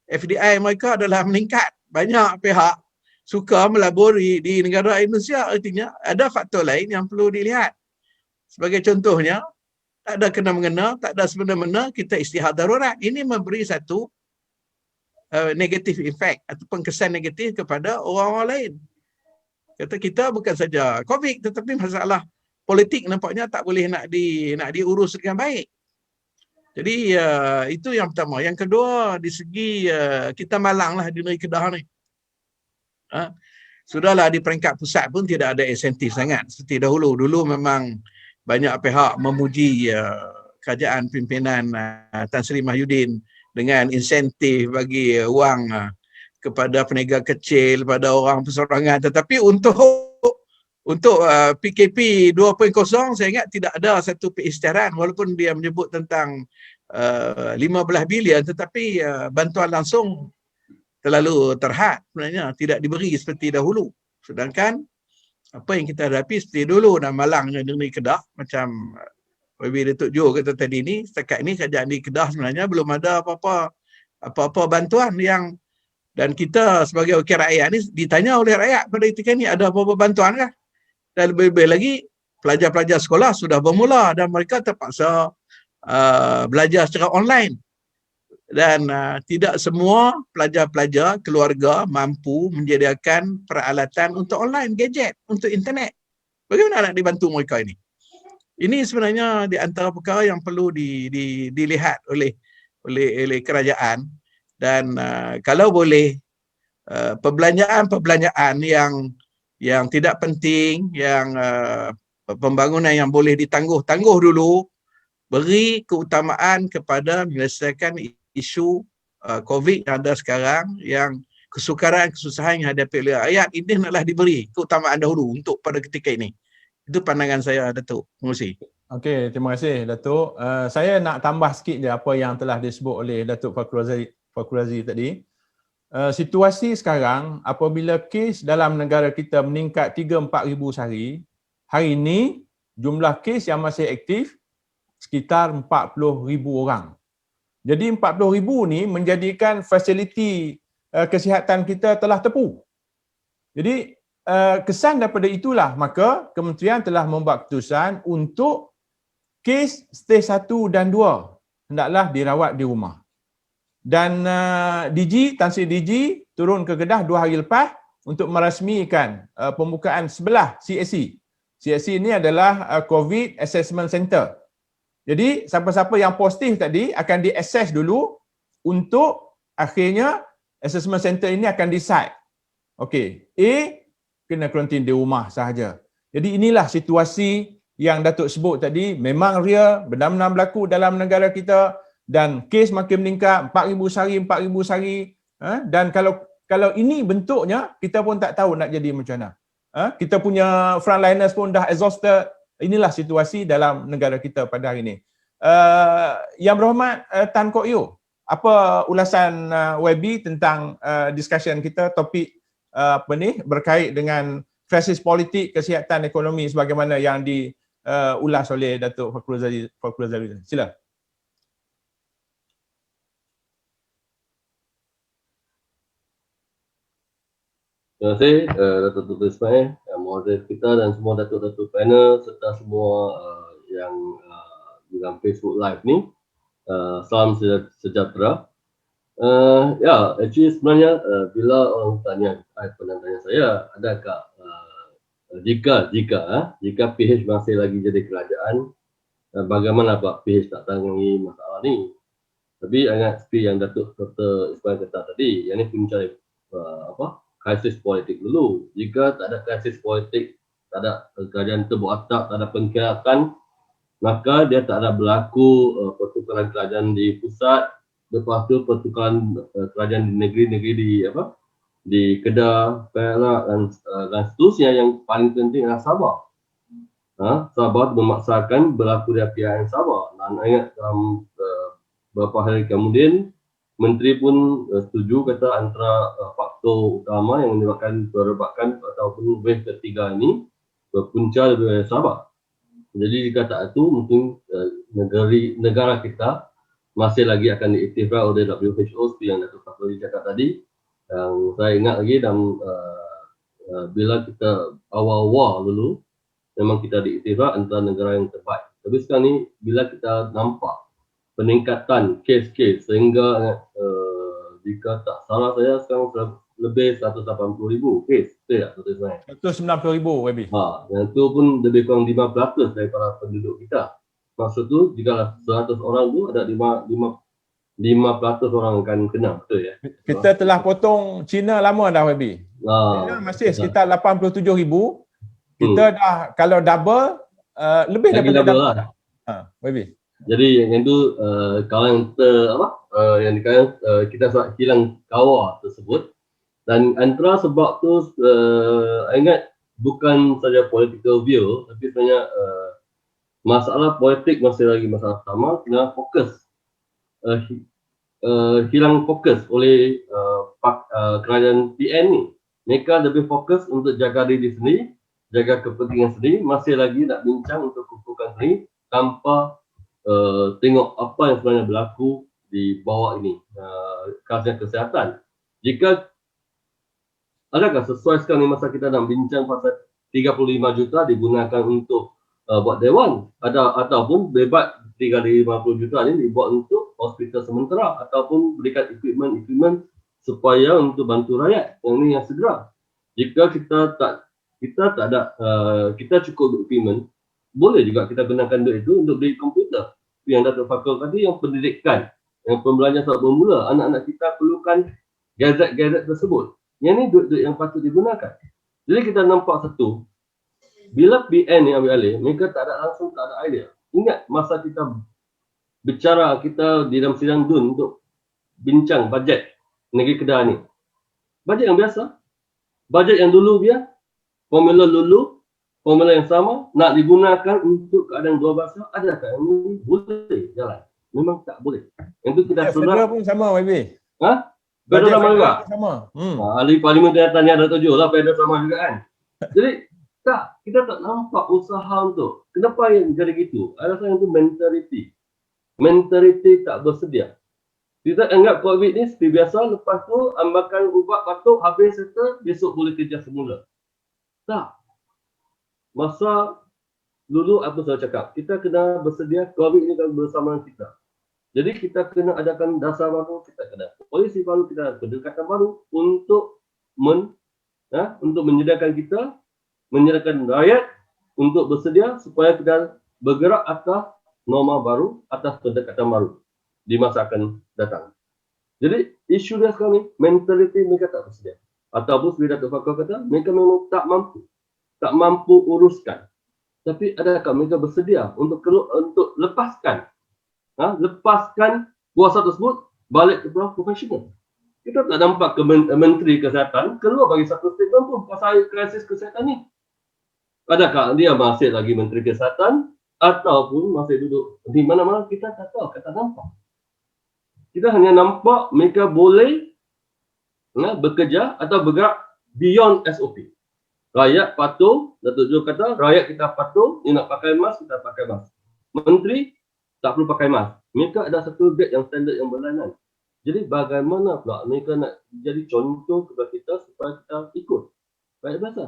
FDI mereka adalah meningkat. Banyak pihak suka melabur di negara Indonesia. Artinya ada faktor lain yang perlu dilihat. Sebagai contohnya, tak ada kena-mengena, tak ada semena-mena kita istihad darurat. Ini memberi satu negative effect ataupun kesan negatif kepada orang-orang lain. Kata kita bukan saja COVID, tetapi masalah politik nampaknya tak boleh nak diurus dengan baik. Jadi itu yang pertama. Yang kedua, di segi kita malanglah di negeri Kedah ni. Sudahlah di peringkat pusat pun tidak ada insentif sangat seperti dahulu. Dulu memang banyak pihak memuji kerajaan pimpinan Tan Sri Mahyudin dengan insentif bagi wang kepada peniaga kecil, pada orang perseorangan. Tetapi untuk PKP 2.0, saya ingat tidak ada satu perisytiharan, walaupun dia menyebut tentang 15 bilion, tetapi bantuan langsung terlalu terhad sebenarnya, tidak diberi seperti dahulu. Sedangkan apa yang kita hadapi seperti dulu, dan malangnya negeri Kedah, macam YB Datuk Jo kata tadi ni, setakat ni kerajaan di Kedah sebenarnya belum ada apa-apa bantuan yang, dan kita sebagai wakil rakyat ni ditanya oleh rakyat pada ketika ni, ada apa-apa bantuan kah? Dan lebih-lebih lagi pelajar-pelajar sekolah sudah bermula dan mereka terpaksa belajar secara online. Dan tidak semua pelajar-pelajar keluarga mampu menyediakan peralatan untuk online, gadget, untuk internet. Bagaimana nak dibantu mereka ini? Ini sebenarnya di antara perkara yang perlu dilihat oleh kerajaan. Dan kalau boleh perbelanjaan yang tidak penting, yang pembangunan yang boleh ditangguh dulu, beri keutamaan kepada menyelesaikan isu COVID yang ada sekarang, yang kesusahan yang hadapi oleh rakyat ini hendaklah diberi keutamaan dahulu untuk pada ketika ini. Itu pandangan saya, Datuk. Terima kasih. Okey, terima kasih Datuk. Saya nak tambah sikit je apa yang telah disebut oleh Datuk Fakhru Razi tadi. Situasi sekarang apabila kes dalam negara kita meningkat 3-4 ribu sehari, hari ini jumlah kes yang masih aktif sekitar 40,000 orang. Jadi 40,000 ni menjadikan fasiliti kesihatan kita telah tepu. Jadi kesan daripada itulah maka kementerian telah membuat keputusan untuk kes stage 1 dan 2 hendaklah dirawat di rumah. Dan Tan Sri DG turun ke Kedah 2 hari lepas untuk merasmikan pembukaan sebelah CAC. CAC ini adalah COVID Assessment Center. Jadi siapa-siapa yang positif tadi akan di-assess dulu untuk akhirnya assessment center ini akan decide. Okey, A kena kuarantin di rumah sahaja. Jadi inilah situasi yang Datuk sebut tadi, memang real, benar-benar berlaku dalam negara kita dan kes makin meningkat, 4,000 sehari, 4,000 sehari. Dan kalau ini bentuknya, kita pun tak tahu nak jadi macam mana. Kita punya frontliners pun dah exhausted. Inilah situasi dalam negara kita pada hari ini. Yang berhormat Tan Kok Yew, apa ulasan YB tentang discussion kita, topik berkait dengan krisis politik, kesihatan, ekonomi sebagaimana yang diulas oleh Datuk Fakhru Razi. Sila. Terima kasih Datuk Dr. Ismail, moderator kita dan semua datuk-datuk panel serta semua yang dalam Facebook Live ni. Salam sejahtera. Actually sebenarnya bila orang pernah tanya saya, adakah jika PH masih lagi jadi kerajaan, bagaimana Pak PH tak tangani masalah ni? Tapi ingat seperti yang Datuk Dr. Ismail kata tadi, yang ni punca krisis politik dulu. Jika tak ada krisis politik, tak ada kerajaan terbuat atap, tak ada pengkirakan, maka dia tak ada berlaku pertukaran kerajaan di pusat, lepas tu pertukaran kerajaan di negeri-negeri di Kedah, Perak dan seterusnya. Yang paling penting adalah Sabah. Sabah memaksakan berlaku dia pihak yang Sabah. Dan ingat dalam beberapa hari kemudian, Menteri pun setuju kata antara faktor utama yang menyebabkan perombakan ataupun wave ketiga ini berpunca dari Sabah. Jadi jika tak itu, mungkin negara kita masih lagi akan diiktiraf oleh WHO seperti yang Datuk Fakhru cakap tadi. Yang saya ingat lagi dan bila kita awal-awal dulu, memang kita diiktiraf antara negara yang terbaik. Tapi sekarang ni bila kita nampak peningkatan kes-kes sehingga jika tak salah saya sekarang lebih 180,000 kes, betul tak Dr. Ismail? 190,000 YB. Yang itu pun lebih kurang 5% daripada penduduk kita. Maksud tu jika 100 orang tu ada 5% orang akan kena, betul ya? Kita telah potong China lama dah YB. China masih sekitar 87,000. Kita dah kalau double lebih daripada double lah. YB. Jadi yang itu kalau yang kita hilang kawal tersebut, dan antara sebab tu ingat bukan saja political view, tapi sebenarnya masalah politik masih lagi masalah utama. Kena fokus, hilang fokus oleh kerajaan PN ni. Mereka lebih fokus untuk jaga diri sendiri, jaga kepentingan sendiri, masih lagi nak bincang untuk kepentingan sendiri tanpa tengok apa yang sebenarnya berlaku di bawah ini, kajian kesihatan. Jika adakah sesuai sekarang ni masa kita nak bincang pasal 35 juta digunakan untuk buat dewan, ataupun bebat 350 juta ni dibuat untuk hospital sementara ataupun berikan equipment supaya untuk bantu rakyat. Yang ni yang segera. Jika kita tak ada, kita cukup equipment, boleh juga kita gunakan duit itu untuk beli komputer. Yang Datuk Fakhru tadi, yang pendidikan, yang pembelajaran saat bermula, anak-anak kita perlukan gadget-gadget tersebut. Yang ni duit-duit yang patut digunakan. Jadi kita nampak satu, bila PN yang ambil alih, mereka tak ada idea. Ingat masa kita bicara, kita di dalam sidang DUN untuk bincang bajet negeri Kedah ni. Bajet yang biasa. Bajet yang dulu dia, formula dulu, formula yang sama, nak digunakan untuk keadaan dua bahasa, adakah yang ini boleh jalan? Memang tak boleh. Yang tu kita Federal pun sama, YB. Ha? Federal sama juga? Sama. Ahli Parlimen tanya ada 7 lah, Federal sama juga kan. Jadi, kita tak nampak usaha untuk. Kenapa yang jadi gitu? Ada yang itu mentality. Mentality tak bersedia. Kita anggap COVID ni seperti biasa, lepas tu ambakan ubat batuk, habis settle, besok boleh kerja semula. Tak. Masa dulu apa saya cakap, kita kena bersedia, COVID ni kan bersama kita. Jadi kita kena adakan dasar baru, kita kena polisi baru, kita ada pendekatan baru untuk untuk menyediakan rakyat untuk bersedia supaya kita bergerak atas norma baru, atas pendekatan baru di masa akan datang. Jadi isu dia sekarang ni, mentality mereka tak bersedia. Ataupun seperti Datuk Fakar kata, mereka memang tak mampu uruskan. Tapi adakah mereka bersedia untuk lepaskan kuasa tersebut balik ke profesional? Kita tak nampak Menteri Kesihatan keluar bagi satu statement pun pasal krisis kesihatan ni. Adakah dia masih lagi Menteri Kesihatan ataupun masih duduk di mana-mana, kita tak tahu, kita tak nampak. Kita hanya nampak mereka boleh bekerja atau bergerak beyond SOP. Rakyat patuh, Datuk Jo kata, rakyat kita patuh, dia nak pakai mask, kita pakai mask. Menteri tak perlu pakai mask. Mereka ada satu grade yang standard yang berlainan. Jadi bagaimana pula mereka nak jadi contoh kepada kita supaya kita ikut? Rakyat biasa.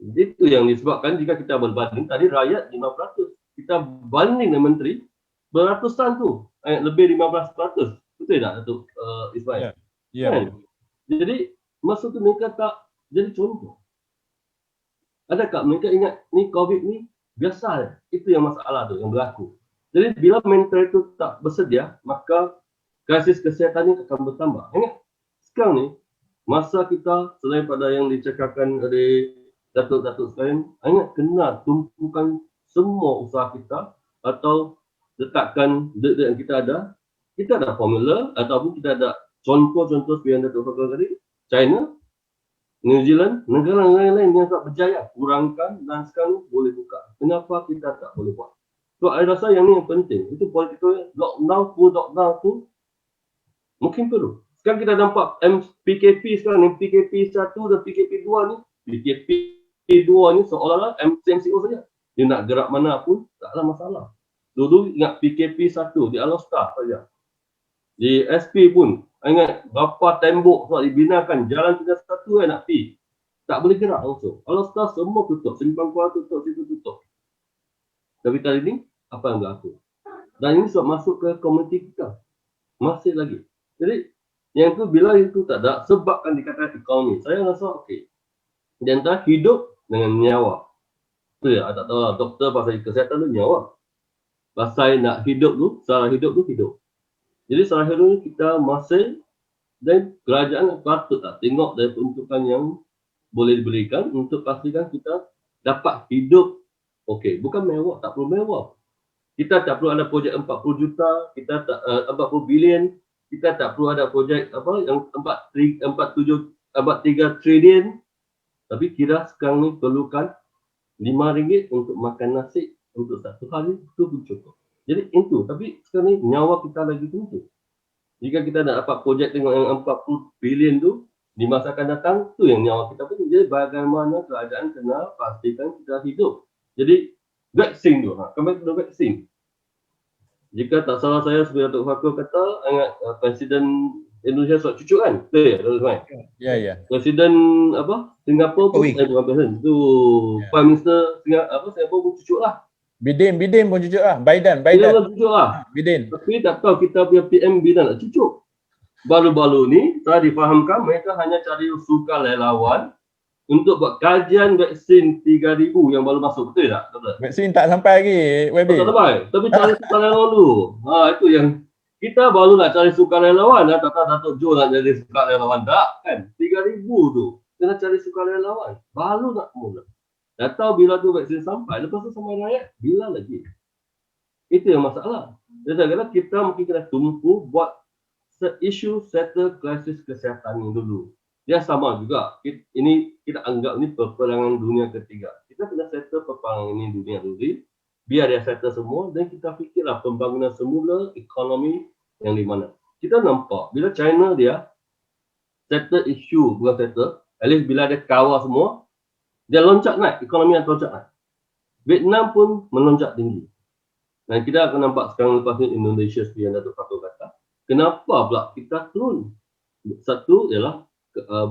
Itu yang disebabkan jika kita berbanding, tadi rakyat 5%. Kita banding dengan menteri, beratusan tu. Lebih 15%. Betul tak Datuk Ismail? Ya. Kan? Jadi masa tu mereka tak jadi contoh. Adakah mereka ingat ni COVID ni biasa? Itu yang masalah tu yang berlaku. Jadi bila mental itu tak bersedia, maka krisis kesihatan ini akan bertambah. Ingat, sekarang ni masa kita selain pada yang dicakapkan oleh Datuk-Datuk sekalian, ingat kena tumpukan semua usaha kita atau letakkan duit yang kita ada. Kita ada formula ataupun kita ada contoh-contoh seperti yang Datuk Fakar tadi, China, New Zealand, negara-negara lain yang tak berjaya kurangkan dan sekarang boleh buka. Kenapa kita tak boleh buat? So, saya rasa yang ni yang penting. Itu political lockdown tu mungkin perlu. Sekarang kita nampak PKP sekarang ni, PKP 1 dan PKP 2 ni, PKP 2 ni seolah-olah MCO saja. Dia nak gerak mana pun, taklah masalah. Dulu ingat PKP 1 di Alostar saja. Di SP pun, ingat berapa tembok sebab dibinakan, jalan 31 nak pergi. Tak boleh gerak langsung. Alostar semua tutup, Simpang Kuala tutup, situ tutup. Tapi kali ni, apa yang berlaku? Dan ini sebab masuk ke komuniti kita. Masih lagi. Jadi, yang tu bila itu tak ada, sebabkan dikatakan ekonomi. Saya rasa okey. Di antara hidup dengan nyawa. Tu ya, tak tahu lah, doktor pasal kesihatan tu nyawa. Pasal nak hidup tu, salah hidup tu hidup. Jadi salah hidup ni kita masih, dan kerajaan patut tak tengok dari peruntukan yang boleh diberikan untuk pastikan kita dapat hidup okey. Bukan mewah, tak perlu mewah. Kita tak perlu ada projek 40 juta, kita tak 40 bilion, kita tak perlu ada projek yang 3 trilion. Tapi kira sekarang ni perlukan RM5 untuk makan nasi untuk satu hari, itu pun cukup. Jadi itu, tapi sekarang ni nyawa kita lagi penting. Jika kita nak dapat projek tengok yang 40 bilion tu di masa akan datang, tu yang nyawa kita penting. Jadi bagaimana kerajaan kena pastikan kita hidup. Jadi vaksin tu, kembali ke vaksin. Jika tak salah saya seperti Datuk Fakar kata, ingat Presiden Indonesia suat cucuk kan? Betul ya, Datuk Ismail? Ya. Presiden Singapura pun bukan presiden. Tu Prime Minister Singapura pun cucuk lah. Biden pun cucuk lah. Biden Dia cucuk lah. Biden. Tapi tak tahu kita punya PM bila nak cucuk. Baru-baru ni saya difahamkan mereka hanya cari sukarelawan untuk buat kajian vaksin 3,000 yang baru masuk. Betul tak? Vaksin tak sampai lagi, WB. Tak sampai. Tapi cari sukarelawan dulu. Itu yang kita baru nak cari sukarelawan. Tak tahu Datuk Jo nak jadi sukarelawan tak kan? 3,000 tu. Kena cari sukarelawan. Baru nak mula. Tak tahu bila tu vaksin sampai, lepas tu sampai rakyat, bila lagi? Itu yang masalah. Kadang-kadang kita mungkin kena tumpu buat isu settle krisis kesihatan ini dulu. Dia sama juga. Ini kita anggap ini peperangan dunia ketiga. Kita kena settle peperangan ini dunia dulu. Biar dia settle semua dan kita fikirlah pembangunan semula ekonomi yang di mana. Kita nampak bila China dia settle isu, bukan settle, at least bila dia kawal semua, dia loncat naik, ekonomi yang loncat naik. Vietnam pun meloncat tinggi. Dan kita akan nampak sekarang lepas ni Indonesia seperti yang Datuk Fatul kata. Kenapa pula kita turun? Satu ialah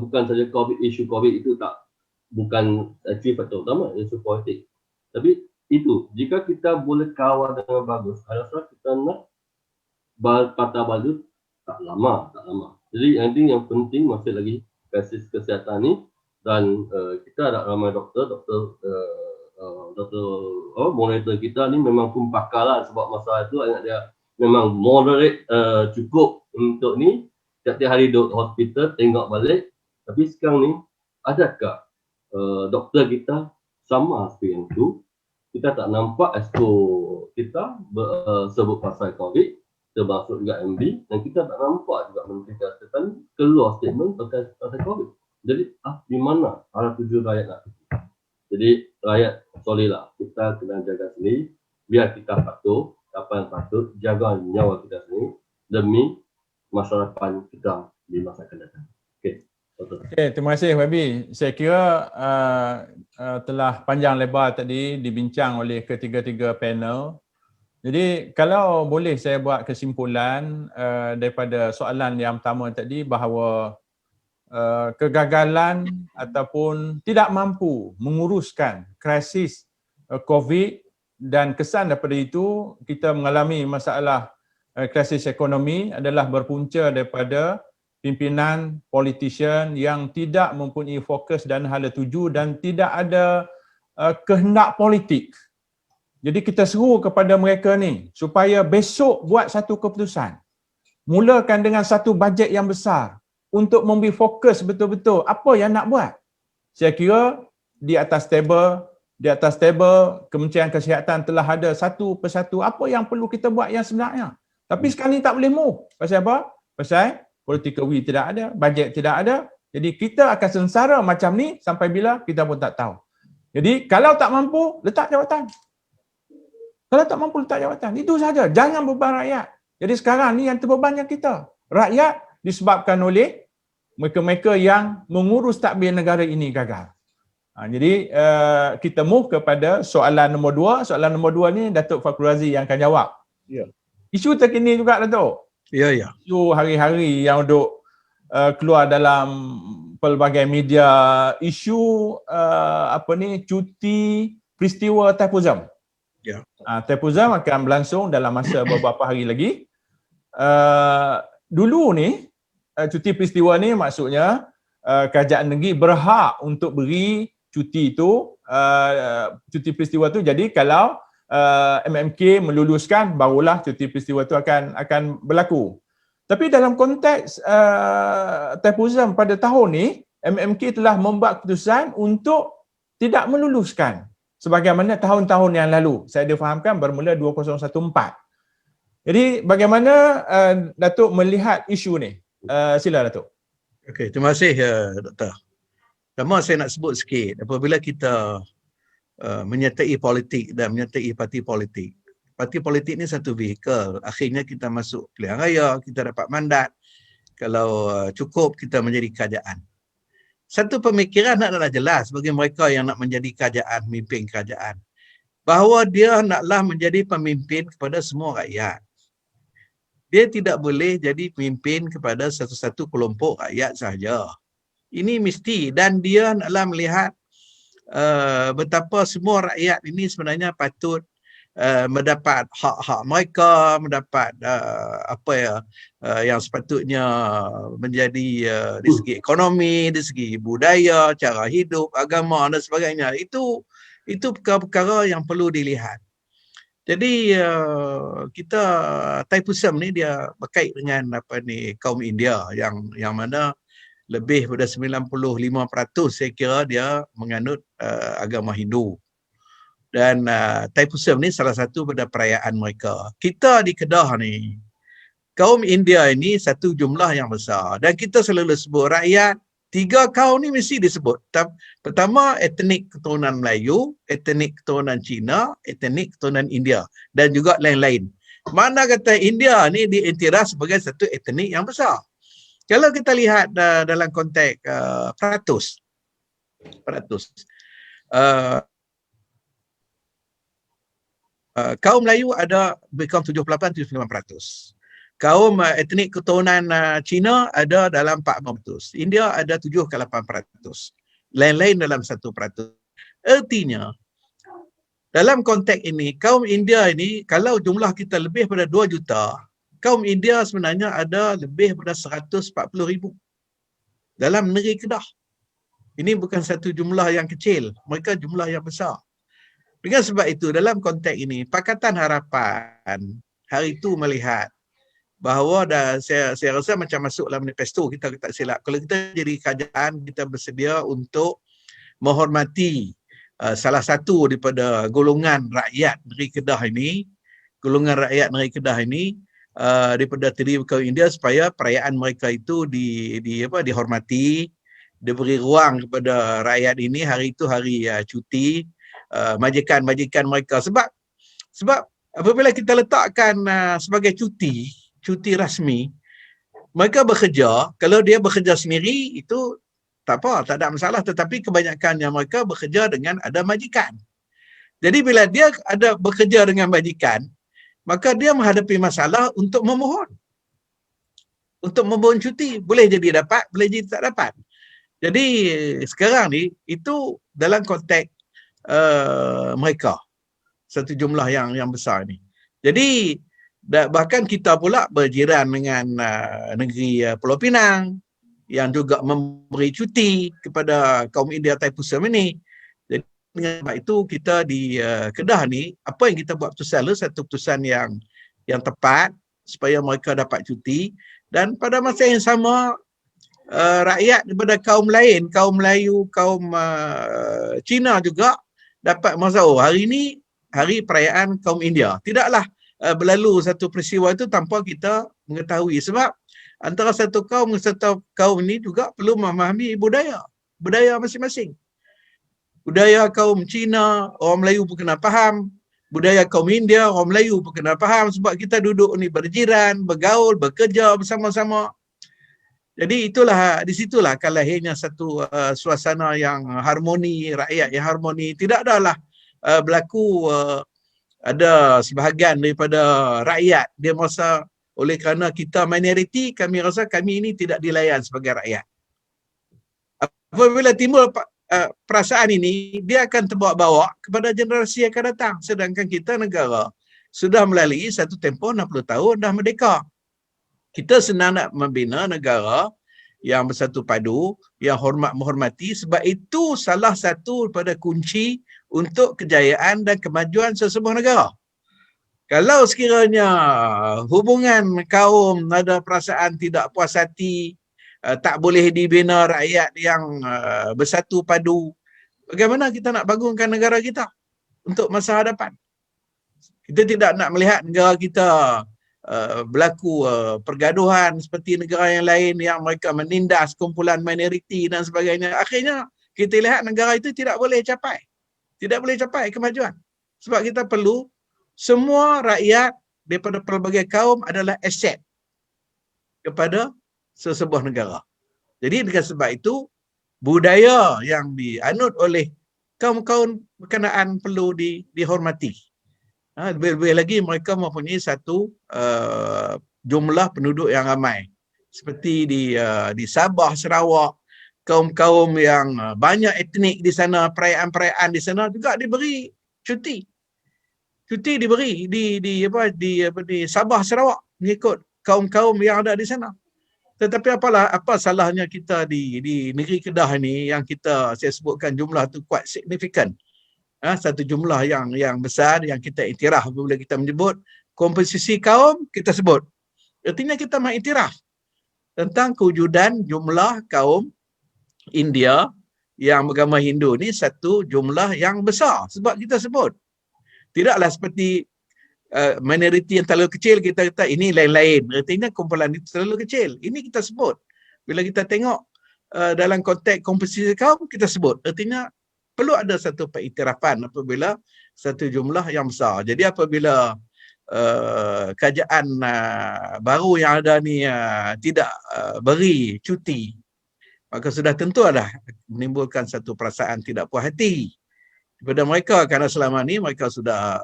bukan saja COVID, isu COVID itu bukan actually faktor utama, isu politik. Tapi itu, jika kita boleh kawal dengan bagus, saya rasa kita nak patah balik tak lama. Jadi yang penting masih lagi krisis kesihatan ni dan kita ada ramai doktor monitor kita ni memang pun pakar lah sebab masalah itu anak dia memang moderate cukup untuk ni tiap-tiap hari duduk hospital tengok balik. Tapi sekarang ni adakah doktor kita sama seperti yang tu? Kita tak nampak exco kita sebut pasal COVID, termasuk juga MD, dan kita tak nampak juga Menteri Kesihatan keluar statement pasal COVID. Jadi di mana arah tuju rakyat nak pergi? Jadi rakyat solehlah, kita kena jaga sendiri biar kita patuh apa yang patut, jaga nyawa kita sendiri demi masa depan kita di masa akan datang. Okey, terima kasih Wabi. Saya kira telah panjang lebar tadi dibincang oleh ketiga-tiga panel. Jadi kalau boleh saya buat kesimpulan daripada soalan yang pertama tadi bahawa kegagalan ataupun tidak mampu menguruskan krisis COVID dan kesan daripada itu kita mengalami masalah krisis ekonomi adalah berpunca daripada pimpinan politician yang tidak mempunyai fokus dan hala tuju dan tidak ada kehendak politik. Jadi kita seru kepada mereka ni supaya besok buat satu keputusan. Mulakan dengan satu bajet yang besar untuk memberi fokus betul-betul apa yang nak buat. Saya kira di atas table Kementerian Kesihatan telah ada satu persatu apa yang perlu kita buat yang sebenarnya. Tapi sekarang ni tak boleh move. Pasal apa? Pasal political will tidak ada, bajet tidak ada. Jadi kita akan sengsara macam ni sampai bila kita pun tak tahu. Jadi kalau tak mampu, letak jawatan. Kalau tak mampu letak jawatan. Itu saja. Jangan beban rakyat. Jadi sekarang ni yang terbebannya kita. Rakyat disebabkan oleh mereka-mereka yang mengurus tadbir negara ini gagal. Jadi kita move kepada soalan nombor 2. Soalan nombor 2 ni Datuk Fakhru Razi yang akan jawab. Ya. Isu terkini juga Datuk. Ya. Isu hari-hari yang duk keluar dalam pelbagai media, isu cuti peristiwa Thaipusam. Ya. Thaipusam akan berlangsung dalam masa beberapa hari lagi. Dulu ni cuti peristiwa ni maksudnya kerajaan negeri berhak untuk beri cuti itu, cuti peristiwa tu. Jadi kalau MMK meluluskan, barulah cuti peristiwa itu akan berlaku. Tapi dalam konteks Thaipusam pada tahun ni, MMK telah membuat keputusan untuk tidak meluluskan sebagaimana tahun-tahun yang lalu. Saya difahamkan bermula 2014. Jadi bagaimana Datuk melihat isu ni? Sila Datuk. Okey, terima kasih Doktor. Pertama saya nak sebut sikit, apabila kita menyertai politik dan menyertai parti politik. Parti politik ni satu vehikel. Akhirnya kita masuk pilihan raya, kita dapat mandat. Kalau cukup, kita menjadi kerajaan. Satu pemikiran adalah jelas bagi mereka yang nak menjadi kerajaan, memimpin kerajaan. Bahawa dia naklah menjadi pemimpin kepada semua rakyat. Dia tidak boleh jadi pemimpin kepada satu-satu kelompok rakyat sahaja. Ini mesti, dan dia naklah melihat betapa semua rakyat ini sebenarnya patut mendapat hak-hak mereka, mendapat yang sepatutnya menjadi dari segi ekonomi, dari segi budaya, cara hidup, agama dan sebagainya. Itu perkara-perkara yang perlu dilihat. Jadi kita Thaipusam ni dia berkait dengan kaum India yang mana lebih pada 95% saya kira dia menganut agama Hindu. Dan Thaipusam ni salah satu pada perayaan mereka. Kita di Kedah ni, kaum India ini satu jumlah yang besar. Dan kita selalu sebut rakyat, 3 kaum ni mesti disebut. Pertama, etnik keturunan Melayu, etnik keturunan Cina, etnik keturunan India. Dan juga lain-lain. Mana kata India ni diiktiraf sebagai satu etnik yang besar. Kalau kita lihat dalam konteks peratus, kaum Melayu ada lebih kurang 78-79%. Kaum etnik keturunan Cina ada dalam 40%. India ada 7-8%. Lain-lain dalam 1%. Artinya, dalam konteks ini, kaum India ini, kalau jumlah kita lebih pada 2 juta, kaum India sebenarnya ada lebih pada 140,000 dalam negeri Kedah. Ini bukan satu jumlah yang kecil. Mereka jumlah yang besar. Dengan sebab itu, dalam konteks ini, Pakatan Harapan hari itu melihat bahawa saya rasa macam masuk dalam manifesto kita tak silap. Kalau kita jadi kerajaan, kita bersedia untuk menghormati salah satu daripada golongan rakyat negeri Kedah ini, daripada terdiri kaum India, supaya perayaan mereka itu dihormati, diberi ruang kepada rakyat ini. Hari itu hari cuti, majikan-majikan mereka. Sebab apabila kita letakkan sebagai cuti rasmi, mereka bekerja. Kalau dia bekerja sendiri, itu tak apa, tak ada masalah. Tetapi kebanyakannya mereka bekerja dengan ada majikan. Jadi bila dia ada bekerja dengan majikan, maka dia menghadapi masalah untuk memohon. Untuk memohon cuti. Boleh jadi dapat, boleh jadi tak dapat. Jadi sekarang ni, itu dalam konteks mereka. Satu jumlah yang besar ni. Jadi bahkan kita pula berjiran dengan negeri Pulau Pinang yang juga memberi cuti kepada kaum India Thaipusam ini. Jadi dengan sebab itu kita di Kedah ni, apa yang kita buat keputusan itu satu keputusan yang tepat supaya mereka dapat cuti. Dan pada masa yang sama, rakyat daripada kaum lain, kaum Melayu, kaum Cina juga dapat masa, hari ini hari perayaan kaum India. Tidaklah berlalu satu peristiwa itu tanpa kita mengetahui. Sebab antara satu kaum dengan satu kaum ini juga perlu memahami budaya masing-masing. Budaya kaum Cina, orang Melayu pun kena faham. Budaya kaum India, orang Melayu pun kena faham. Sebab kita duduk ni berjiran, bergaul, bekerja bersama-sama. Jadi di situlah lahirnya satu suasana yang harmoni, rakyat yang harmoni. Tidak adalah berlaku ada sebahagian daripada rakyat dia merasa oleh kerana kita minoriti, kami rasa kami ini tidak dilayan sebagai rakyat. Apabila timbul perasaan ini, dia akan terbawa-bawa kepada generasi yang akan datang. Sedangkan kita negara sudah melalui satu tempoh 60 tahun dah merdeka. Kita senang nak membina negara yang bersatu padu, yang menghormati, sebab itu salah satu daripada kunci untuk kejayaan dan kemajuan sesebuah negara. Kalau sekiranya hubungan kaum ada perasaan tidak puas hati, tak boleh dibina rakyat yang bersatu padu, bagaimana kita nak bangunkan negara kita untuk masa hadapan? Kita tidak nak melihat negara kita berlaku pergaduhan seperti negara yang lain yang mereka menindas kumpulan minoriti dan sebagainya. Akhirnya kita lihat negara itu tidak boleh capai kemajuan. Sebab kita perlu semua rakyat daripada pelbagai kaum adalah aset kepada sesebuah negara. Jadi dengan sebab itu budaya yang dianut oleh kaum-kaum berkenaan perlu dihormati. Lebih-lebih lagi mereka mempunyai satu jumlah penduduk yang ramai. Seperti di Sabah, Sarawak, kaum-kaum yang banyak etnik di sana, perayaan-perayaan di sana juga diberi cuti. Cuti diberi di Sabah, Sarawak mengikut kaum-kaum yang ada di sana. Tetapi apa salahnya kita di negeri Kedah ni yang saya sebutkan jumlah tu quite significant. Satu jumlah yang besar yang kita iktiraf apabila kita menyebut komposisi kaum kita sebut. Artinya kita mengiktiraf tentang kewujudan jumlah kaum India yang beragama Hindu ni satu jumlah yang besar. Sebab kita sebut, tidaklah seperti minoriti yang terlalu kecil kita kata ini lain-lain. Artinya kumpulan itu terlalu kecil. Ini kita sebut. Bila kita tengok dalam konteks komposisi kaum, kita sebut. Artinya perlu ada satu pengiktirafan apabila satu jumlah yang besar. Jadi apabila kerajaan baru yang ada ni tidak beri cuti, maka sudah tentu adalah menimbulkan satu perasaan tidak puas hati kepada mereka, kerana selama ni mereka sudah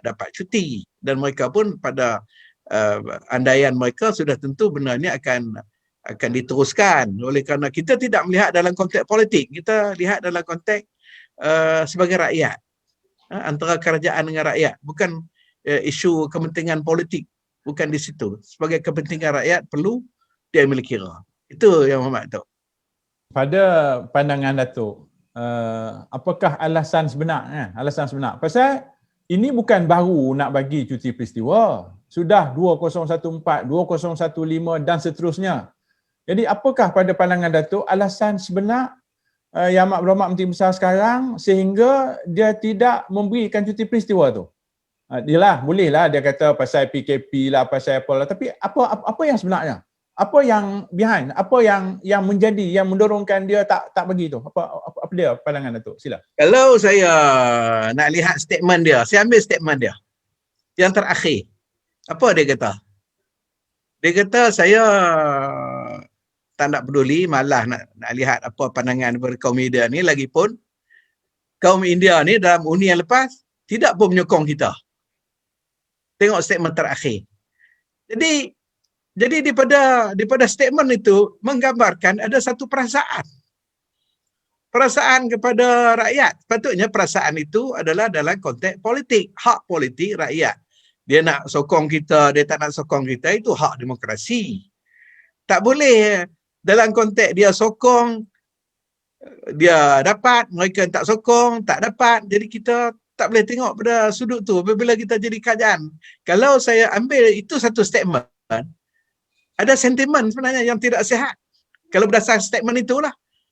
dapat cuti dan mereka pun pada andaian mereka sudah tentu benda ni akan diteruskan. Oleh kerana kita tidak melihat dalam konteks politik, kita lihat dalam konteks sebagai rakyat, antara kerajaan dengan rakyat, bukan isu kepentingan politik, bukan di situ. Sebagai kepentingan rakyat perlu diambil kira. Itu yang Muhammad tahu. Pada pandangan Datuk, apakah alasan sebenar? Alasan sebenar. Pasal ini bukan baru nak bagi cuti peristiwa. Sudah 2014, 2015 dan seterusnya. Jadi apakah pada pandangan Datuk alasan sebenar Yang Amat Berhormat Menteri Besar sekarang sehingga dia tidak memberikan cuti peristiwa tu? Dia bolehlah dia kata pasal PKP lah, pasal apa lah. Tapi apa yang sebenarnya? Apa yang behind? Apa yang menjadi, yang mendorongkan dia tak bagi tu? Apa dia pandangan Datuk? Sila. Kalau saya nak lihat statement dia, saya ambil statement dia yang terakhir. Apa dia kata? Dia kata saya tak nak peduli, malah nak lihat apa pandangan daripada kaum India ni. Lagipun kaum India ni dalam undi yang lepas tidak pun menyokong kita. Tengok statement terakhir. Jadi daripada statement itu menggambarkan ada satu perasaan kepada rakyat. Patutnya perasaan itu adalah dalam konteks politik, hak politik rakyat. Dia nak sokong kita, dia tak nak sokong kita, itu hak demokrasi. Tak boleh dalam konteks dia sokong, dia dapat, mereka tak sokong, tak dapat. Jadi kita tak boleh tengok pada sudut tu apabila kita jadi kerajaan. Kalau saya ambil itu satu statement, ada sentimen sebenarnya yang tidak sihat. Kalau berdasar statement itulah,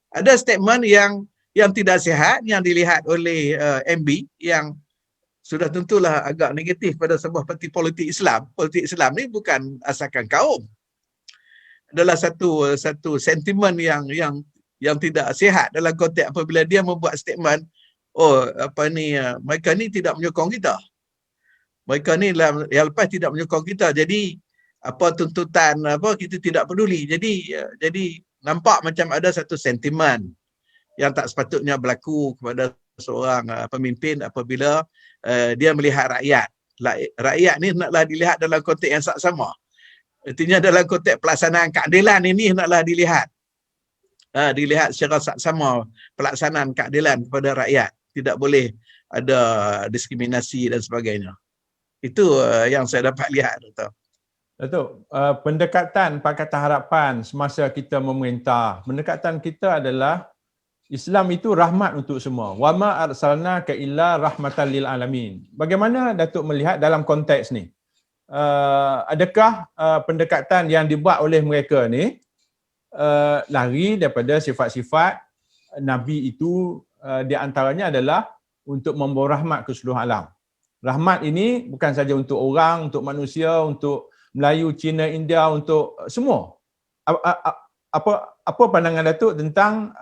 ada statement yang tidak sihat yang dilihat oleh MB yang sudah tentulah agak negatif pada sebuah parti politik Islam. Politik Islam ni bukan asalkan kaum. Adalah satu sentimen yang tidak sihat dalam konteks apabila dia membuat statement, mereka ni tidak menyokong kita. Mereka ni yang lepas tidak menyokong kita. Jadi apa tuntutan kita tidak peduli. Jadi nampak macam ada satu sentimen yang tak sepatutnya berlaku kepada seorang pemimpin apabila dia melihat rakyat. Rakyat ni naklah dilihat dalam konteks yang sama. Artinya dalam konteks pelaksanaan keadilan ini naklah dilihat secara sama pelaksanaan keadilan kepada rakyat. Tidak boleh ada diskriminasi dan sebagainya. Itu yang saya dapat lihat, Datuk, pendekatan Pakatan Harapan semasa kita memerintah, pendekatan kita adalah Islam itu rahmat untuk semua. Wa ma arsalnaka illa rahmatan lil alamin. Bagaimana Datuk melihat dalam konteks ni? Adakah pendekatan yang dibuat oleh mereka ni lari daripada sifat-sifat Nabi itu, di antaranya adalah untuk membawa rahmat ke seluruh alam. Rahmat ini bukan saja untuk orang, untuk manusia, untuk Melayu, Cina, India, untuk semua. Apa pandangan Datuk tentang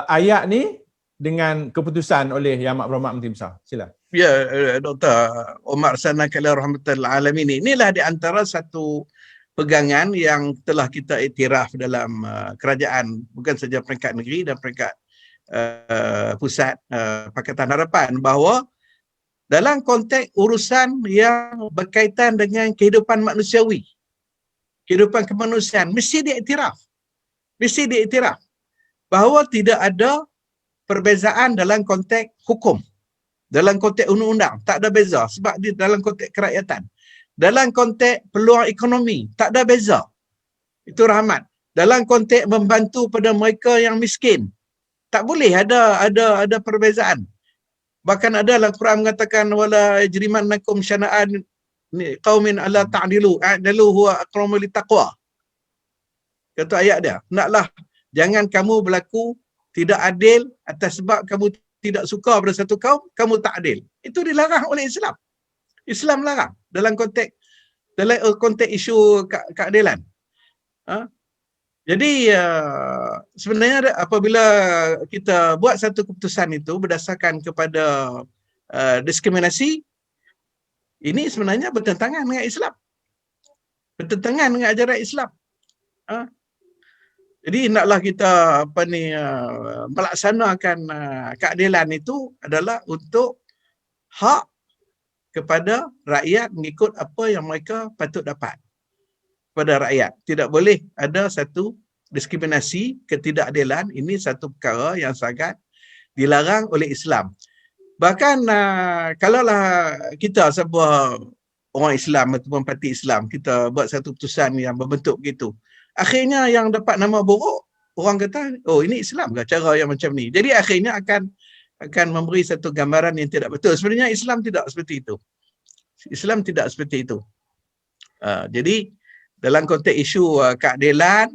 ayat ni dengan keputusan oleh Yang Amat Berhormat Menteri Besar? Sila. Ya, Dr. Omar Sanaka Rahmatul Alamin, inilah di antara satu pegangan yang telah kita iktiraf dalam kerajaan, bukan saja peringkat negeri dan peringkat pusat Pakatan Harapan, bahawa dalam konteks urusan yang berkaitan dengan kehidupan manusiawi, kehidupan kemanusiaan, mesti diiktiraf bahawa tidak ada perbezaan dalam konteks hukum, dalam konteks undang-undang, tak ada beza. Sebab di dalam konteks kerakyatan, dalam konteks peluang ekonomi, tak ada beza. Itu rahmat. Dalam konteks membantu pada mereka yang miskin, tak boleh ada perbezaan. Bahkan ada dalam Quran mengatakan wala yajrimannakum syana'an ni qaumin alla ta'dilu a'dalu huwa aqrabu littaqwa. Kata ayat dia, naklah jangan kamu berlaku tidak adil atas sebab kamu tidak suka pada satu kaum, kamu tak adil. Itu dilarang oleh Islam. Islam larang dalam konteks isu keadilan. Jadi sebenarnya apabila kita buat satu keputusan itu berdasarkan kepada diskriminasi, ini sebenarnya bertentangan dengan Islam. Bertentangan dengan ajaran Islam. Jadi hendaklah kita melaksanakan keadilan itu adalah untuk hak kepada rakyat mengikut apa yang mereka patut dapat kepada rakyat. Tidak boleh ada satu diskriminasi, ketidakadilan. Ini satu perkara yang sangat dilarang oleh Islam. Bahkan kalaulah kita sebuah orang Islam ataupun parti Islam, kita buat satu keputusan yang berbentuk begitu, akhirnya yang dapat nama buruk, orang kata, oh ini Islam ke cara yang macam ni. Jadi akhirnya akan memberi satu gambaran yang tidak betul. Sebenarnya Islam tidak seperti itu. Islam tidak seperti itu. Jadi dalam konteks isu keadilan,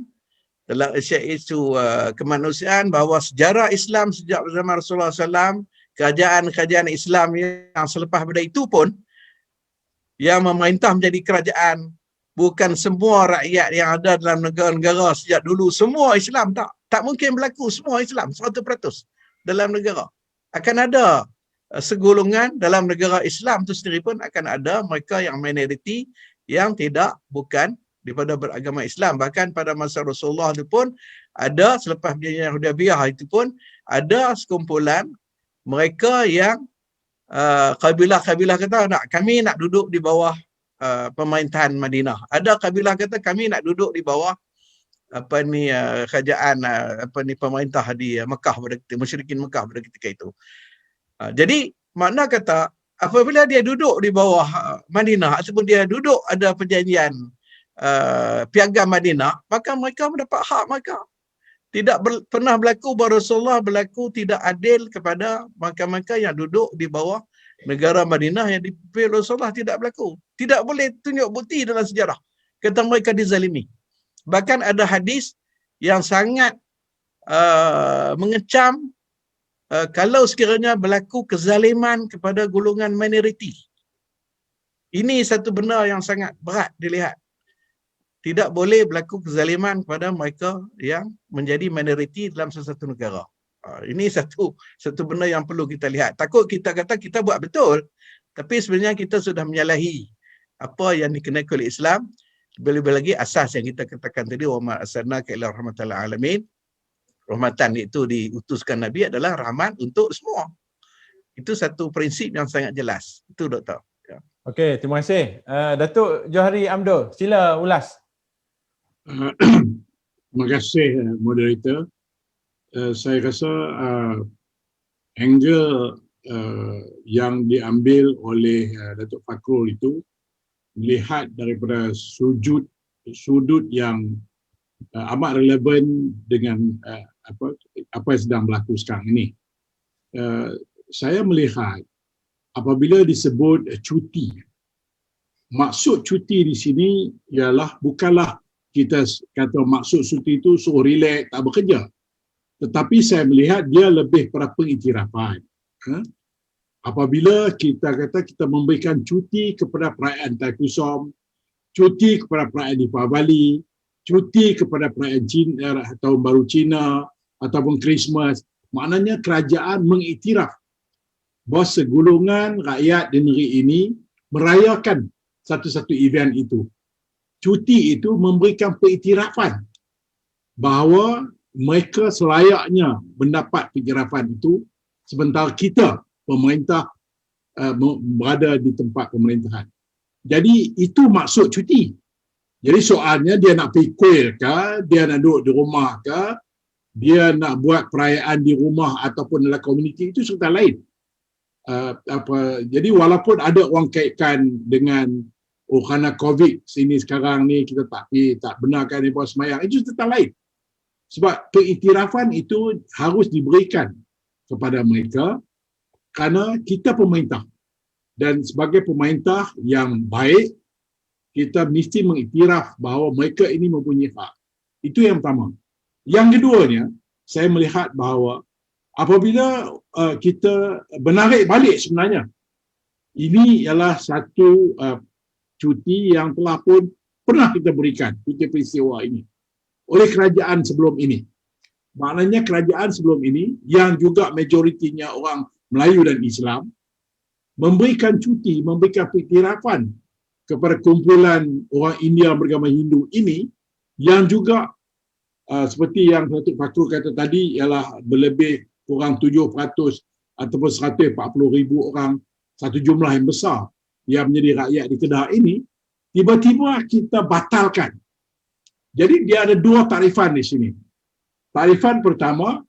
dalam isu kemanusiaan, bahawa sejarah Islam sejak zaman Rasulullah SAW, kerajaan-kerajaan Islam yang selepas pada itu pun, yang memerintah menjadi kerajaan, bukan semua rakyat yang ada dalam negara-negara sejak dulu semua Islam, tak mungkin berlaku semua Islam 100% dalam negara. Akan ada segolongan dalam negara Islam itu sendiri pun akan ada mereka yang minoriti yang bukan daripada beragama Islam. Bahkan pada masa Rasulullah itu pun ada, selepas perjanjian Hudaybiyah itu pun ada sekumpulan mereka yang kabilah-kabilah kata kami nak duduk di bawah pemerintahan Madinah. Ada kabilah kata kami nak duduk di bawah kerajaan pemerintah di Mekah pada ketika musyrikin Mekah pada ketika itu. Jadi makna kata apabila dia duduk di bawah Madinah ataupun dia duduk ada perjanjian piagam Madinah, maka mereka mendapat hak mereka. Tidak pernah berlaku bahawa Rasulullah berlaku tidak adil kepada mereka yang duduk di bawah negara Madinah yang dipimpin Rasulullah. Tidak berlaku. Tidak boleh tunjuk bukti dalam sejarah kata mereka dizalimi. Bahkan ada hadis yang sangat mengecam kalau sekiranya berlaku kezaliman kepada golongan minoriti. Ini satu benda yang sangat berat dilihat. Tidak boleh berlaku kezaliman kepada mereka yang menjadi minoriti dalam sesuatu negara. Ini satu benda yang perlu kita lihat. Takut kita kata kita buat betul, tapi sebenarnya kita sudah menyalahi apa yang dikenakan oleh Islam. Lebih-lebih lagi asas yang kita katakan tadi, wa ma arsalnaka illa rahmatan lil alamin. Rahmatan itu diutuskan Nabi adalah rahmat untuk semua. Itu satu prinsip yang sangat jelas. Itu Doktor. Ya. Okey, terima kasih. Datuk Johari Amdul, sila ulas. Terima kasih moderator. Saya rasa angle yang diambil oleh Datuk Fakrul itu melihat daripada sudut yang amat relevan dengan apa yang sedang berlaku sekarang ini. Saya melihat apabila disebut cuti, maksud cuti di sini ialah bukanlah kita kata maksud cuti itu suruh relax, tak bekerja. Tetapi saya melihat dia lebih pada pengiktirafan. Apabila kita kata kita memberikan cuti kepada perayaan Taikusam, cuti kepada perayaan Deepavali, cuti kepada perayaan Cina, Tahun Baru Cina ataupun Christmas, maknanya kerajaan mengiktiraf bahawa segolongan rakyat di negeri ini merayakan satu-satu event itu. Cuti itu memberikan pengiktirafan bahawa mereka selayaknya mendapat pengiktirafan itu sementara kita, pemerintah, berada di tempat pemerintahan. Jadi itu maksud cuti. Jadi soalnya dia nak pergi kuil ke, dia nak duduk di rumah ke, dia nak buat perayaan di rumah ataupun dalam komuniti, itu cerita lain. Jadi walaupun ada orang kaitkan dengan kerana COVID sini sekarang ni kita tak benarkan ni puas semayang, itu cerita lain. Sebab pengiktirafan itu harus diberikan kepada mereka kerana kita pemerintah. Dan sebagai pemerintah yang baik, kita mesti mengiktiraf bahawa mereka ini mempunyai hak. Itu yang pertama. Yang keduanya, saya melihat bahawa apabila kita menarik balik sebenarnya, ini ialah satu cuti yang telah pun pernah kita berikan, cuti peristiwa ini, oleh kerajaan sebelum ini. Maknanya kerajaan sebelum ini, yang juga majoritinya orang Melayu dan Islam, memberikan cuti, memberikan pengiktirafan kepada kumpulan orang India beragama Hindu ini, yang juga seperti yang Datuk Fakrul kata tadi, ialah berlebih kurang 7% ataupun 140,000 orang, satu jumlah yang besar yang menjadi rakyat di Kedah ini, tiba-tiba kita batalkan. Jadi dia ada dua tarifan di sini. Tarifan pertama,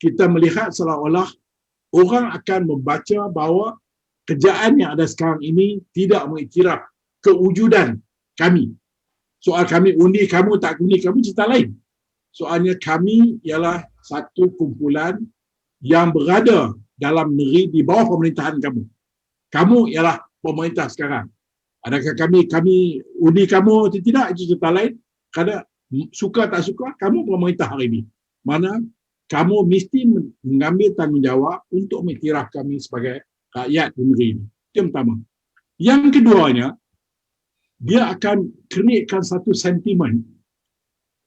kita melihat seolah-olah orang akan membaca bahawa kerajaan yang ada sekarang ini tidak mengiktiraf kewujudan kami. Soal kami undi, kamu tak undi, kami cerita lain. Soalnya kami ialah satu kumpulan yang berada dalam negeri di bawah pemerintahan kamu. Kamu ialah pemerintah sekarang. Adakah kami undi kamu atau tidak, itu cerita lain. Kerana suka tak suka, kamu pemerintah hari ini. Mana kamu mesti mengambil tanggungjawab untuk mengiktiraf kami sebagai rakyat di negeri ini. Itu yang pertama. Yang keduanya, dia akan createkan satu sentimen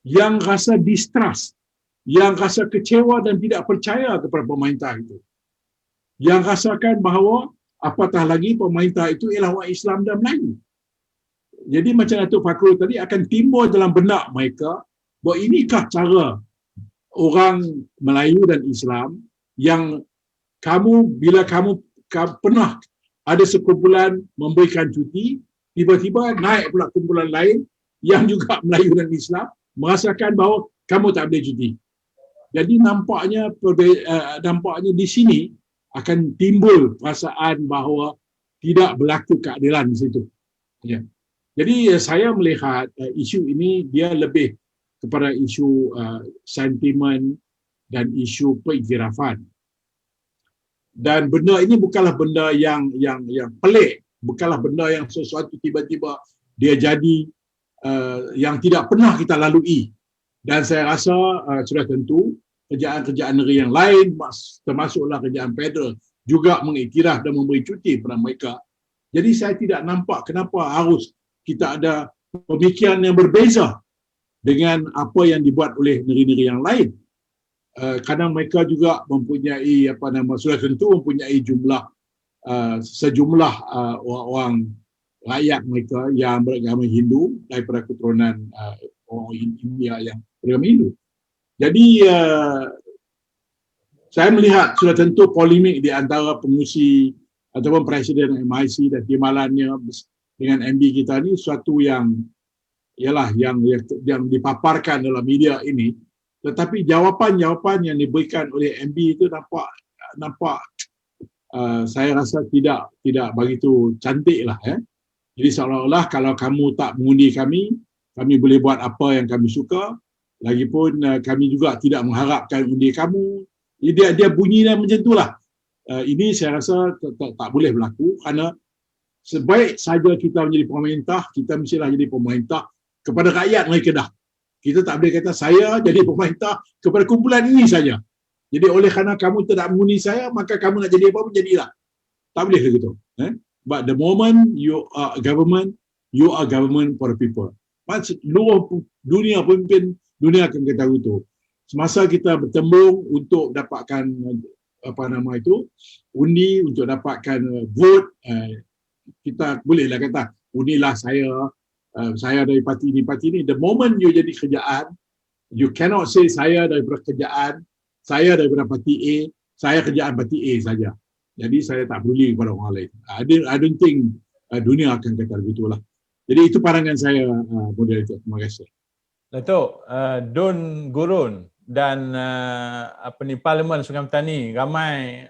yang rasa distrust, yang rasa kecewa dan tidak percaya kepada pemerintah itu. Yang rasakan bahawa apatah lagi pemerintah itu ialah orang Islam dan Melayu. Jadi macam Datuk Fakrul tadi, akan timbul dalam benak mereka bahawa inikah cara orang Melayu dan Islam yang bila kamu pernah ada sekumpulan memberikan cuti, tiba-tiba naik pula kumpulan lain yang juga Melayu dan Islam merasakan bahawa kamu tak boleh cuti. Jadi nampaknya di sini akan timbul perasaan bahawa tidak berlaku keadilan di situ. Ya. Jadi saya melihat isu ini dia lebih kepada isu sentimen dan isu pengiktirafan. Dan benda ini bukanlah benda yang pelik, bukanlah benda yang sesuatu tiba-tiba dia jadi yang tidak pernah kita lalui. Dan saya rasa sudah tentu kerajaan-kerajaan negeri yang lain, termasuklah kerajaan federal, juga mengiktiraf dan memberi cuti kepada mereka. Jadi saya tidak nampak kenapa harus kita ada pemikiran yang berbeza dengan apa yang dibuat oleh negeri-negeri yang lain. Kadang mereka juga mempunyai sudah tentu mempunyai sejumlah orang rakyat mereka yang beragama Hindu daripada keturunan orang India yang beragama Hindu. Jadi saya melihat sudah tentu polemik di antara pengurusi ataupun presiden MIC dan timbalannya dengan MB kita ni suatu yang dipaparkan dalam media ini, tetapi jawapan-jawapan yang diberikan oleh MB itu nampak saya rasa tidak begitu cantik lah. Jadi seolah-olah kalau kamu tak mengundi kami boleh buat apa yang kami suka. Lagipun kami juga tidak mengharapkan undi kamu. Dia bunyinya macam itulah. Ini saya rasa tak boleh berlaku, kerana sebaik saja kita menjadi pemerintah, kita mestilah jadi pemerintah kepada rakyat negeri Kedah. Kita tak boleh kata saya jadi pemerintah kepada kumpulan ini saja. Jadi oleh kerana kamu tidak mengundi saya, maka kamu nak jadi apa pun jadilah. Tak boleh begitu. But the moment you are government for the people. Seluruh dunia pemimpin dunia akan ketahui itu. Semasa kita bertembung untuk dapatkan undi, untuk dapatkan vote, kita bolehlah kata undilah saya dari parti ini. The moment you jadi kerajaan, you cannot say saya daripada kerajaan, saya daripada parti A, saya kerajaan parti A saja. Jadi saya tak peduli kepada orang lain. I don't think dunia akan kata begitulah. Jadi itu pandangan saya, moderator. Terima kasih. Datuk, Dun Gurun dan Parlimen Sungai Petani, ramai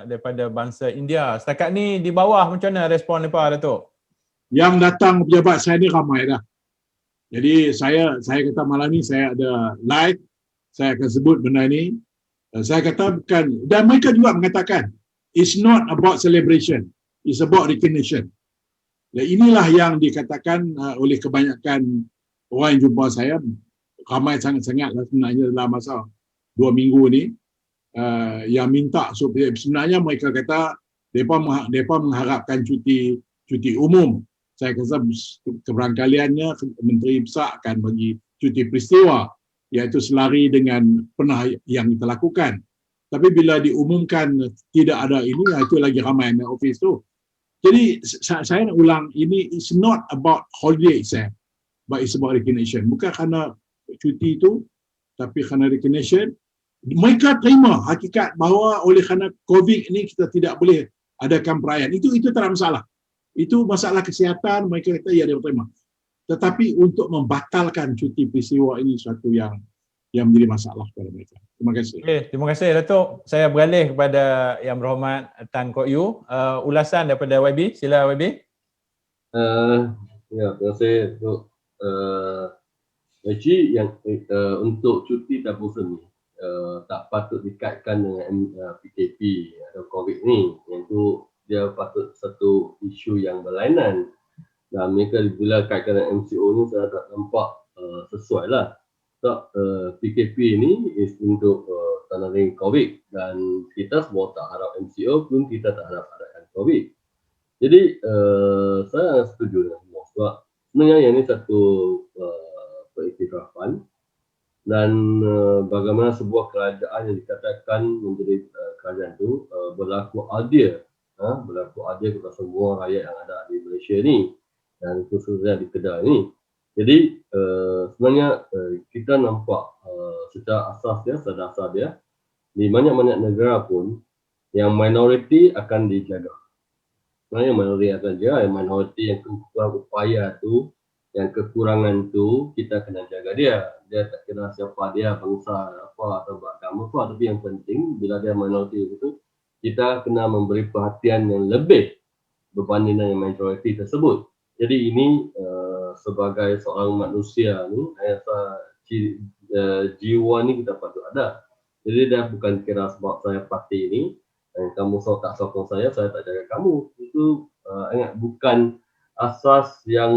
daripada bangsa India. Setakat ni di bawah macam mana respon mereka, Datuk? Yang datang pejabat saya ni ramai dah. Jadi saya kata malam ni saya ada live, saya akan sebut benda ni. Saya kata bukan, dan mereka juga mengatakan It's not about celebration. It's about recognition. Dan inilah yang dikatakan oleh kebanyakan orang yang jumpa saya, ramai sangat-sangat lah sebenarnya dalam masa 2 minggu ni, yang minta supaya sebenarnya mereka kata mereka mengharapkan cuti umum. Saya kata keberangkaliannya Menteri Besar akan bagi cuti peristiwa, iaitu selari dengan pernah yang kita lakukan. Tapi bila diumumkan tidak ada ini, itu lagi ramai main office tu. Jadi saya nak ulang, ini is not about holiday itself, but it's about recognition. Bukan kerana cuti itu, tapi kerana recognition. Mereka terima hakikat bahawa oleh kerana COVID ini kita tidak boleh adakan perayaan. Itu tak ada masalah. Itu masalah kesihatan, mereka kata ya dia terima. Tetapi untuk membatalkan cuti peristiwa ini suatu yang menjadi masalah kepada mereka. Terima kasih. Okay, terima kasih Datuk. Saya beralih kepada Yang Berhormat Tan Kok Yew. Ulasan daripada YB. Sila YB. Ya, terima kasih untuk Eji yang untuk cuti tabusan ni tak patut dikaitkan dengan PKP atau COVID ni. Yang tu dia patut satu isu yang berlainan. Dan mereka bila kaitkan dengan MCO ni saya tak nampak sesuai lah. So, PKP ni is untuk tandang COVID dan kita semua tak harap MCO pun kita tak harap adakan COVID. Jadi saya setuju dengan semua sebab sebenarnya yang ini satu periktirafan dan bagaimana sebuah kerajaan yang dikatakan menjadi kerajaan itu berlaku adil, kepada semua rakyat yang ada di Malaysia ni dan khususnya di Kedah ni. Jadi sebenarnya kita nampak secara asas dia, secara dasar dia, di banyak-banyak negara pun yang minoriti akan dijaga. Sebenarnya minoriti akan dijaga, yang minoriti yang kurang upaya tu, yang kekurangan tu kita kena jaga dia. Dia tak kira siapa dia, bangsa apa atau agama apa, tapi yang penting bila dia minoriti itu kita kena memberi perhatian yang lebih berbanding dengan majoriti tersebut. Jadi ini sebagai seorang manusia ni, jiwa ni kita patut ada. Jadi dia bukan kira sebab saya parti ni, kamu tak sokong saya tak jaga kamu. Itu bukan asas yang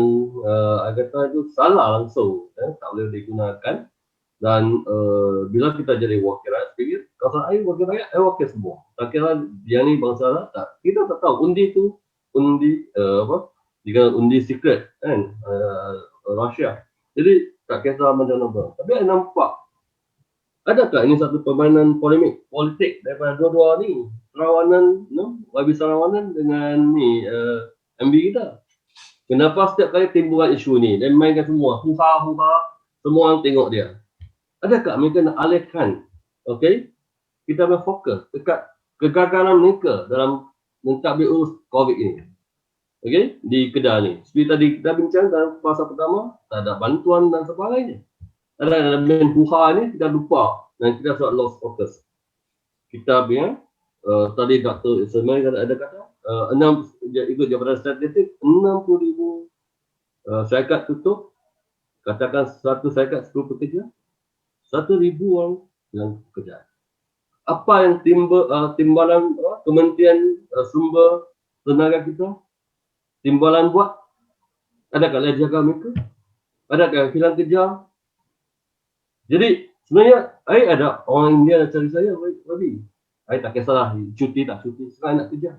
kata itu salah langsung, tak boleh digunakan. Dan bila kita jadi wakil rakyat, fikir kalau saya wakil rakyat, wakil semua. Tak kira dia ni bangsa tak. Kita tak tahu undi tu, jika undi secret kan, rahsia. Jadi tak kisah macam apa. Tapi saya nampak adakah ini satu permainan politik daripada dua-dua ni, Sarawak, YB Sarawak dengan ni MB kita. Kenapa setiap kali timbulan isu ni dan mainkan semua huha semua orang tengok dia. Adakah mereka nak alihkan, okey? Kita berfokus dekat kegagalan mereka dalam mentadbir urus COVID ini. Okey, di Kedah ni. Seperti tadi kita bincang dalam fasa pertama, tak ada bantuan dan sebagainya. Ada main huha ni kita lupa dan kita sudah lost focus. Kita biar tadi Dr. Ismail ada kata ikut Jabatan Statistik 60,000 syarikat tutup. Katakan satu syarikat 10 pekerja, 1,000 orang yang kerja. Apa yang timbalan Kementerian Sumber Tenaga kita timbalan buat? Adakah dia jaga mereka? Adakah hilang kerja? Jadi sebenarnya ada orang India yang cari saya, Wabi. Saya tak kisahlah cuti tak cuti, sekarang nak kerja.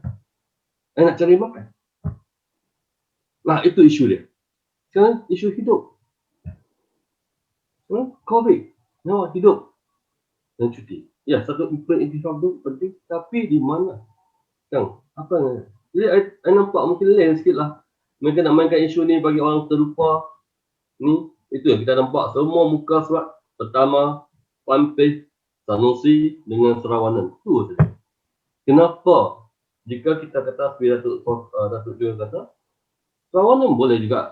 Saya nak cari makan. Nah, itu isu dia. Sekarang isu hidup. COVID, nyawa hidup dan cuti. Ya, satu iktiraf itu penting, tapi di mana? Kang, apa? Jadi saya nampak mungkin lain sikit lah. Mereka nak mainkan isu ni bagi orang terlupa. Ni, itu yang kita nampak semua muka surat. Pertama, Pampis, Sanusi dengan Serawanan. Itu saja. Kenapa? Jika kita kata seperti Datuk John kata, Serawanan boleh juga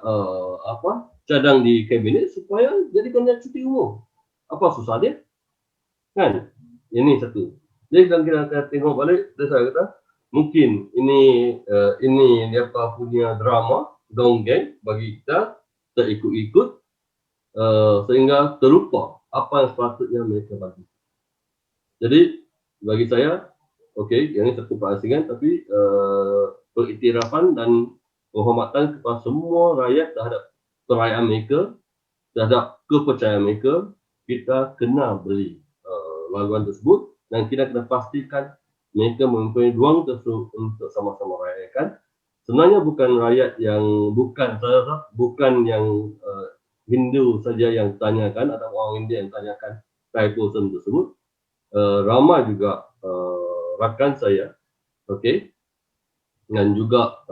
cadang di kabinet supaya jadikan dia cuti umum. Apa susah dia? Kan? Ini satu. Jadi kalau kita tengok balik, saya kata, mungkin ini dia punya drama dongeng bagi kita terikut-ikut sehingga terlupa apa yang sepatutnya mereka bagi. Jadi bagi saya okey, yang ini satu pengasingan, tapi pengiktirafan dan penghormatan kepada semua rakyat terhadap perayaan mereka, terhadap kepercayaan mereka, kita kena beli laluan tersebut dan kita kena pastikan mereka mempunyai ruang tersebut untuk sama-sama rayakan. Sebenarnya bukan rakyat yang bukan yang Hindu saja yang tanyakan atau orang India yang tanyakan tribalism tersebut. Ramai juga rakan saya, okey, dan juga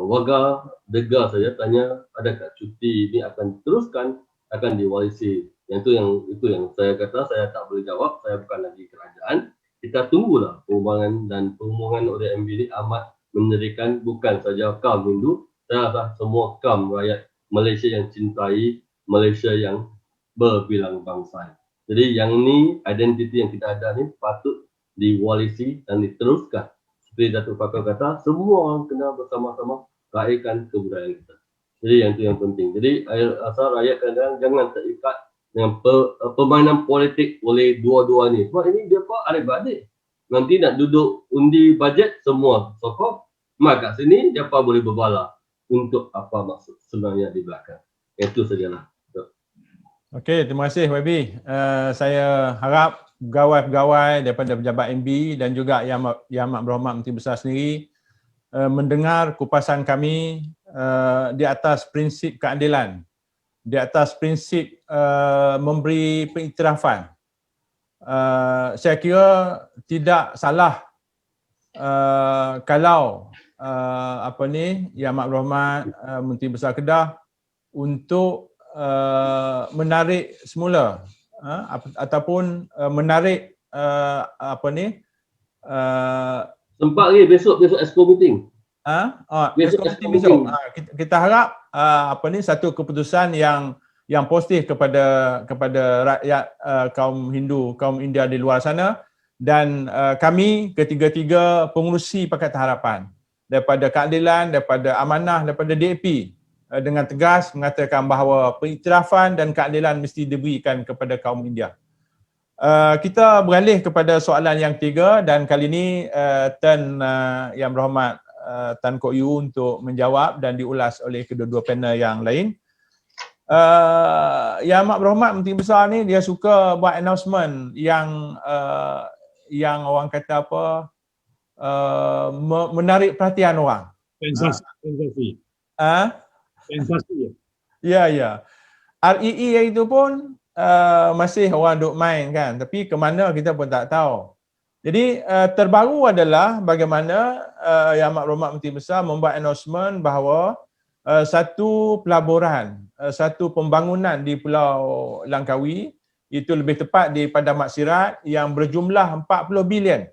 warga dega saya tanya adakah cuti ini akan diteruskan, akan diwarisi. Itu yang saya kata saya tak boleh jawab, saya bukan lagi kerajaan. Kita tunggulah perhubungan dan perhubungan oleh MB ini amat menyedihkan, bukan saja kaum Hindu, saya rasa semua kaum rakyat Malaysia yang cintai Malaysia yang berbilang bangsa. Jadi yang ni, identiti yang kita ada ni patut diwarisi dan diteruskan. Seperti Datuk Pakar kata, semua orang kena bersama-sama raihkan kebudayaan kita. Jadi yang itu yang penting. Jadi asal rakyat kadang-kadang jangan terikat dengan permainan politik oleh dua-dua ni. Sebab ini dia pak adik-beradik. Nanti nak duduk undi bajet semua sokong. Maka sini dia pak boleh berbala untuk apa maksud sebenarnya di belakang. Itu sajalah. Okey, terima kasih YB. Saya harap pegawai-pegawai daripada pejabat MB dan juga Yang Amat Berhormat Menteri Besar sendiri mendengar kupasan kami di atas prinsip keadilan, di atas prinsip memberi pengiktirafan. Saya kira tidak salah kalau Yang Amat Berhormat Menteri Besar Kedah untuk menarik semula ataupun menarik sempat lagi besok exco meeting. Besok meeting. Kita harap satu keputusan yang positif kepada rakyat kaum Hindu, kaum India di luar sana, dan kami ketiga-tiga pengurusi Pakatan Harapan daripada keadilan, daripada amanah, daripada DAP dengan tegas mengatakan bahawa pengiktirafan dan keadilan mesti diberikan kepada kaum India. Kita beralih kepada soalan yang ketiga dan kali ini turn Yang Berhormat Tan Kok Yu untuk menjawab dan diulas oleh kedua-dua panel yang lain. Yang Amat Berhormat Menteri Besar ni dia suka buat announcement yang orang kata menarik perhatian orang. Sensasi. Sensasi. Ya. REE itu pun masih orang duk main kan, tapi ke mana kita pun tak tahu. Jadi terbaru adalah bagaimana Yang Amat Berhormat Menteri Besar membuat announcement bahawa satu pelaburan, satu pembangunan di Pulau Langkawi, itu lebih tepat di Padang Mat Sirat yang berjumlah 40 bilion.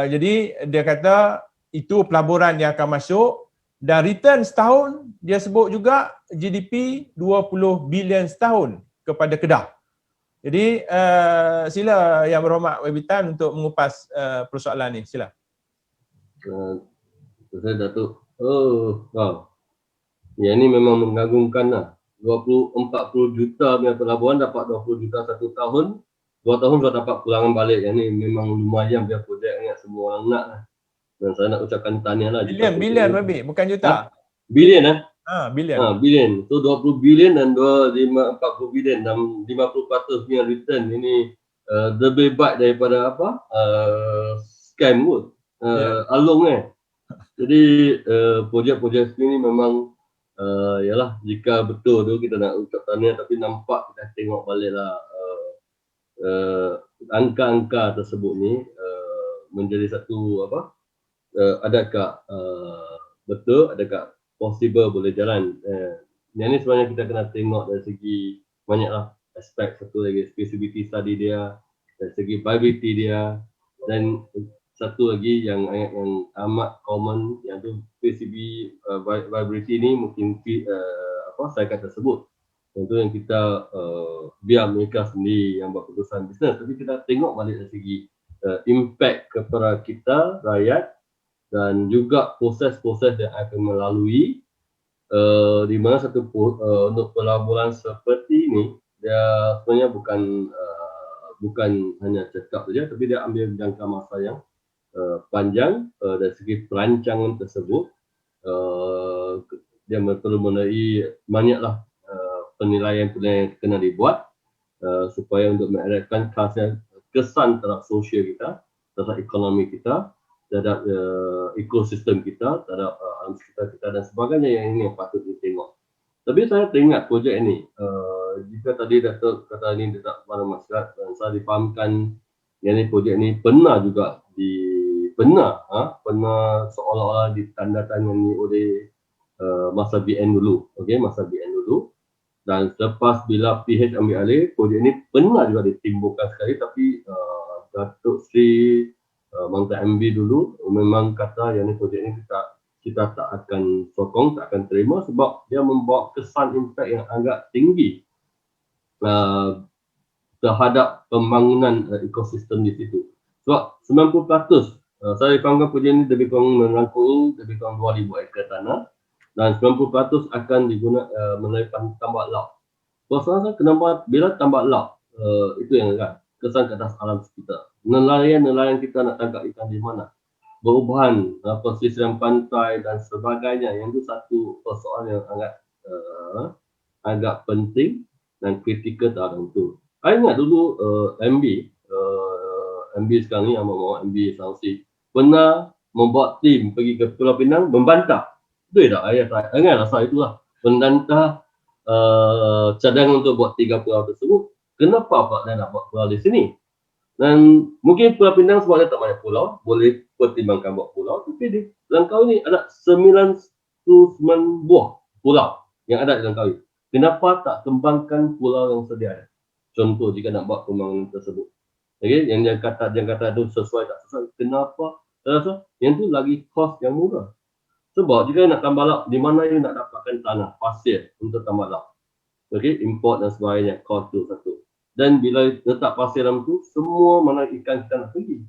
Jadi dia kata itu pelaburan yang akan masuk dan return setahun dia sebut juga GDP 20 bilion setahun kepada Kedah. Jadi sila Yang Berhormat YB Tan untuk mengupas persoalan ni, sila. Saya Datuk. Yang ini memang mengagumkan lah. 40 juta punya pelaburan dapat 20 juta satu tahun. 2 tahun sudah dapat pulangan balik. Yang ini memang lumayan biar projek ingat semua orang nak lah. Dan saya nak ucapkan tahniah lah. Bilion YB, bukan juta. Bilion lah. Bilion. Bilion. So 20 bilion dan 40 bilion dan 50% punya return ini lebih baik daripada scam pun. Alung Jadi projek-projek ini memang yalah, jika betul tu kita nak ucap tahniah, tapi nampak kita tengok balik lah angka-angka tersebut ni menjadi satu adakah betul, adakah possible boleh jalan. Yang ni sebenarnya kita kena tengok dari segi banyaklah aspek. Satu lagi feasibility study dia, dari segi viability dia, dan satu lagi yang amat common yang tu viability ni mungkin saya kata sebut. Tentu yang kita biar mereka sendiri yang buat keputusan bisnes, tapi kita tengok balik dari segi impact kepada kita rakyat dan juga proses-proses yang akan melalui di mana satu untuk pelaburan seperti ini dia sebenarnya bukan hanya cakap saja, tapi dia ambil jangka masa yang panjang dari segi perancangan tersebut. Dia perlu melalui banyaklah penilaian yang kena dibuat supaya untuk mengeratkan kesan terhadap sosial kita, terhadap ekonomi kita, terhadap ekosistem kita, terhadap alam sekitar kita dan sebagainya. Yang ini yang patut ditengok. Tapi saya teringat projek ini, jika tadi Datuk kata ini tidak kepada masyarakat, dan saya difahamkan yang ini projek ini pernah juga pernah seolah-olah ditandatangani oleh masa BN dulu, masa BN dulu. Dan selepas bila PH ambil alih, projek ini pernah juga ditimbulkan sekali, tapi Datuk Sri Mangta MB dulu memang kata yang ini projek ini kita tak akan sokong, tak akan terima sebab dia membawa kesan impak yang agak tinggi terhadap pembangunan ekosistem di situ. Sebab 90% saya dipanggil projek ini lebih kurang merangkul lebih kurang 2,000 ekar tanah dan 90% akan digunakan melalui tambak laut. Soalan saya kenapa bila tambak laut itu yang agak kesan ke atas alam sekitar. Nelayan kita nak tangkap ikan di mana? Perubahan pesisir pantai dan sebagainya, yang itu satu persoalan yang agak penting dan kritikal dalam itu. Saya ingat dulu MB sekarang ni MB Sausi pernah membawa tim pergi ke Pulau Pinang membantah. Betul tak ayah saya? Ingatlah saya itulah membantah cadangan untuk buat 3 pulau tersebut. Kenapa Pak dia nak buat pulau di sini? Dan mungkin Pulau Pinang sebab dia tak banyak pulau, boleh pertimbangkan buat pulau. Tapi di Langkawi ni ada 99 buah pulau yang ada di Langkawi. Kenapa tak kembangkan pulau yang sedia ada? Contoh jika nak buat pembangunan tersebut. Yang kata itu sesuai tak sesuai. Kenapa? Saya rasa yang tu lagi kos yang murah. Sebab jika nak tambah laut, di mana you nak dapatkan tanah, pasir untuk tambah laut. Import dan sebagainya, kos tu satu. Dan bila letak pasir dalam tu, semua mana ikan kita nak pergi.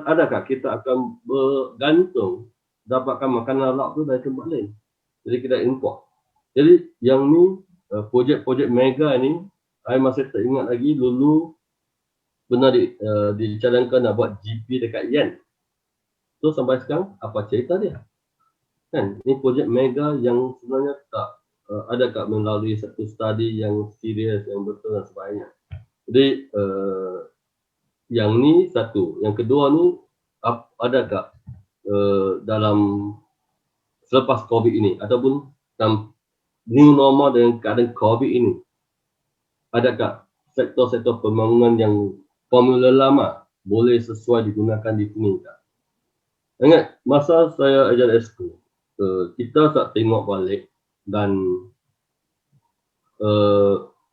Adakah kita akan bergantung dapatkan makanan laut tu dari tempat lain? Jadi kita import. Jadi yang ni, projek-projek mega ni, saya masih teringat lagi dulu pernah dicadangkan nak buat GP dekat Yen. So sampai sekarang, apa cerita dia? Kan, ini projek mega yang sebenarnya tak adakah melalui satu study yang serius, yang betul dan sebagainya. Jadi yang ni satu. Yang kedua ni, adakah dalam selepas COVID ini ataupun dalam new normal dengan keadaan COVID ini, adakah sektor-sektor pembangunan yang formula lama boleh sesuai digunakan di sini tak? Ingat, masa saya ajar Exco, kita tak tengok balik dan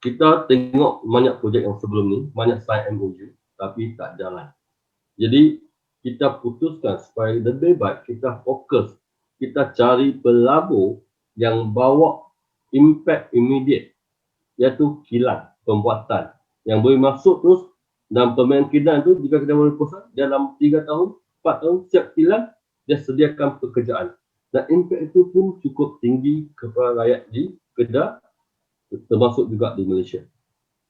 kita tengok banyak projek yang sebelum ni, banyak sign MOU tapi tak jalan. Jadi kita putuskan supaya lebih baik kita fokus, kita cari pelabur yang bawa impact immediate, iaitu kilang pembuatan yang boleh masuk terus dan pemain kilang tu jika kita boleh pusat dalam 3 tahun, 4 tahun setiap kilang dia sediakan pekerjaan dan impact itu pun cukup tinggi kepada rakyat di Kedah termasuk juga di Malaysia.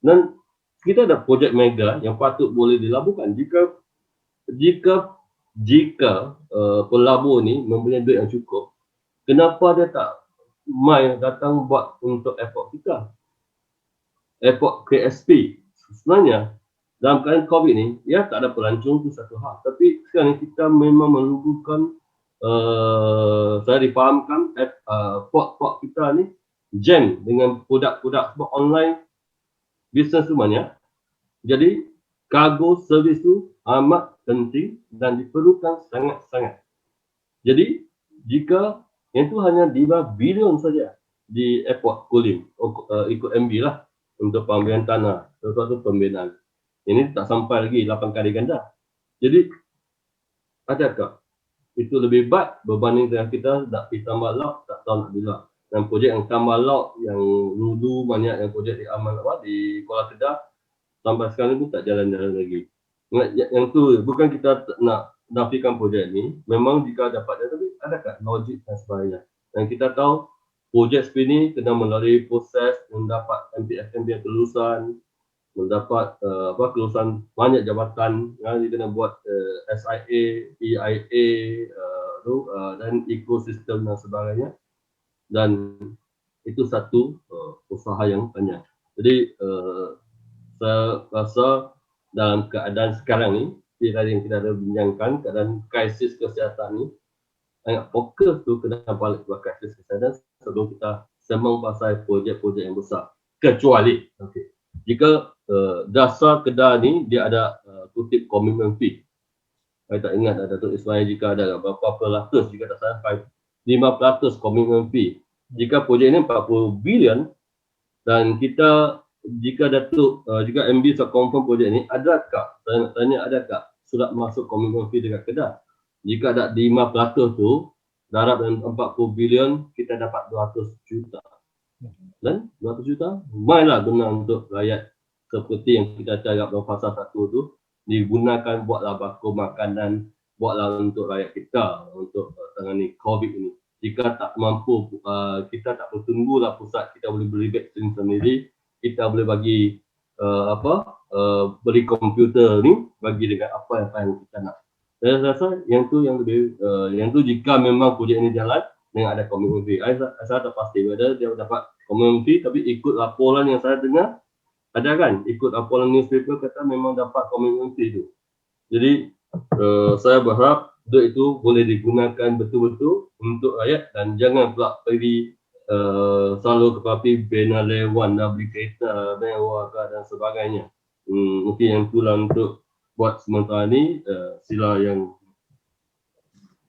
Dan kita ada projek mega yang patut boleh dilabuhkan jika pelabur ni mempunyai duit yang cukup. Kenapa dia tak mai datang buat untuk airport kita, airport KSP? Sebenarnya dalam keadaan COVID ni, ya tak ada pelancong tu satu hal. Tapi sekarang ni kita memang menunggukan, saya difahamkan port-port kita ni jam dengan produk-produk sebab online bisnes tu banyak. Jadi cargo service tu amat penting dan diperlukan sangat-sangat. Jadi jika yang tu hanya 5 bilion saja di airport Kulim, ikut MB lah untuk pembelian tanah, sesuatu pembinaan. Ini tak sampai lagi 8 kali ganda. Jadi adakah itu lebih baik berbanding dengan kita nak pergi tambah laut, tak tahu nak bila. Dan projek yang tambah laut yang dulu banyak yang projek di Aman di Kuala Kedah sampai sekarang pun tak jalan-jalan lagi. Yang tu bukan kita nak nafikan projek ni, memang jika dapat jalan, tapi adakah logik dan sebagainya. Dan kita tahu projek seperti ini kena melalui proses mendapat MPFMB kelulusan, mendapat kelulusan banyak jabatan, dia kena buat SIA, EIA dan ekosistem dan sebagainya, dan itu satu usaha yang banyak. Jadi saya rasa dalam keadaan sekarang ni, yang kita ada bincangkan, keadaan krisis kesihatan ni, sangat fokus tu kena balik ke krisis kesihatan sebelum kita sembang pasal projek-projek yang besar. Kecuali jika dasar kedai ni dia ada kutip commitment fee. Saya tak ingat Datuk Ismail jika ada berapa peratus, jika tak salah 5% commitment fee. Jika projek ini 40 bilion dan kita jika jika MB sudah confirm projek ini, adakah, saya nak tanya, adakah sudah masuk commitment fee dekat kedai? Jika ada 5% tu darab dengan 40 bilion, kita dapat 200 juta. Dan 200 juta lumayanlah guna untuk rakyat, seperti yang kita cakap dalam fasa 1 tu, digunakan buatlah bakul makanan, buatlah untuk rakyat kita untuk tangani COVID ini. Jika tak mampu, kita tak perlu tunggulah pusat, kita boleh beli vaksin sendiri, kita boleh bagi beli komputer ni bagi dengan apa yang kita nak. Saya rasa yang tu jika memang projek ini jalan dengan ada commitment fee. Saya tak pasti whether dia dapat commitment fee, tapi ikut laporan yang saya dengar, ada kan, ikut laporan newspaper kata memang dapat commitment fee tu. Jadi saya berharap duit itu boleh digunakan betul-betul untuk rakyat dan jangan pula pergi selalu kepapi bina lewan dah beli kereta mewah dan sebagainya. Mungkin yang itulah untuk buat sementara ni. Sila yang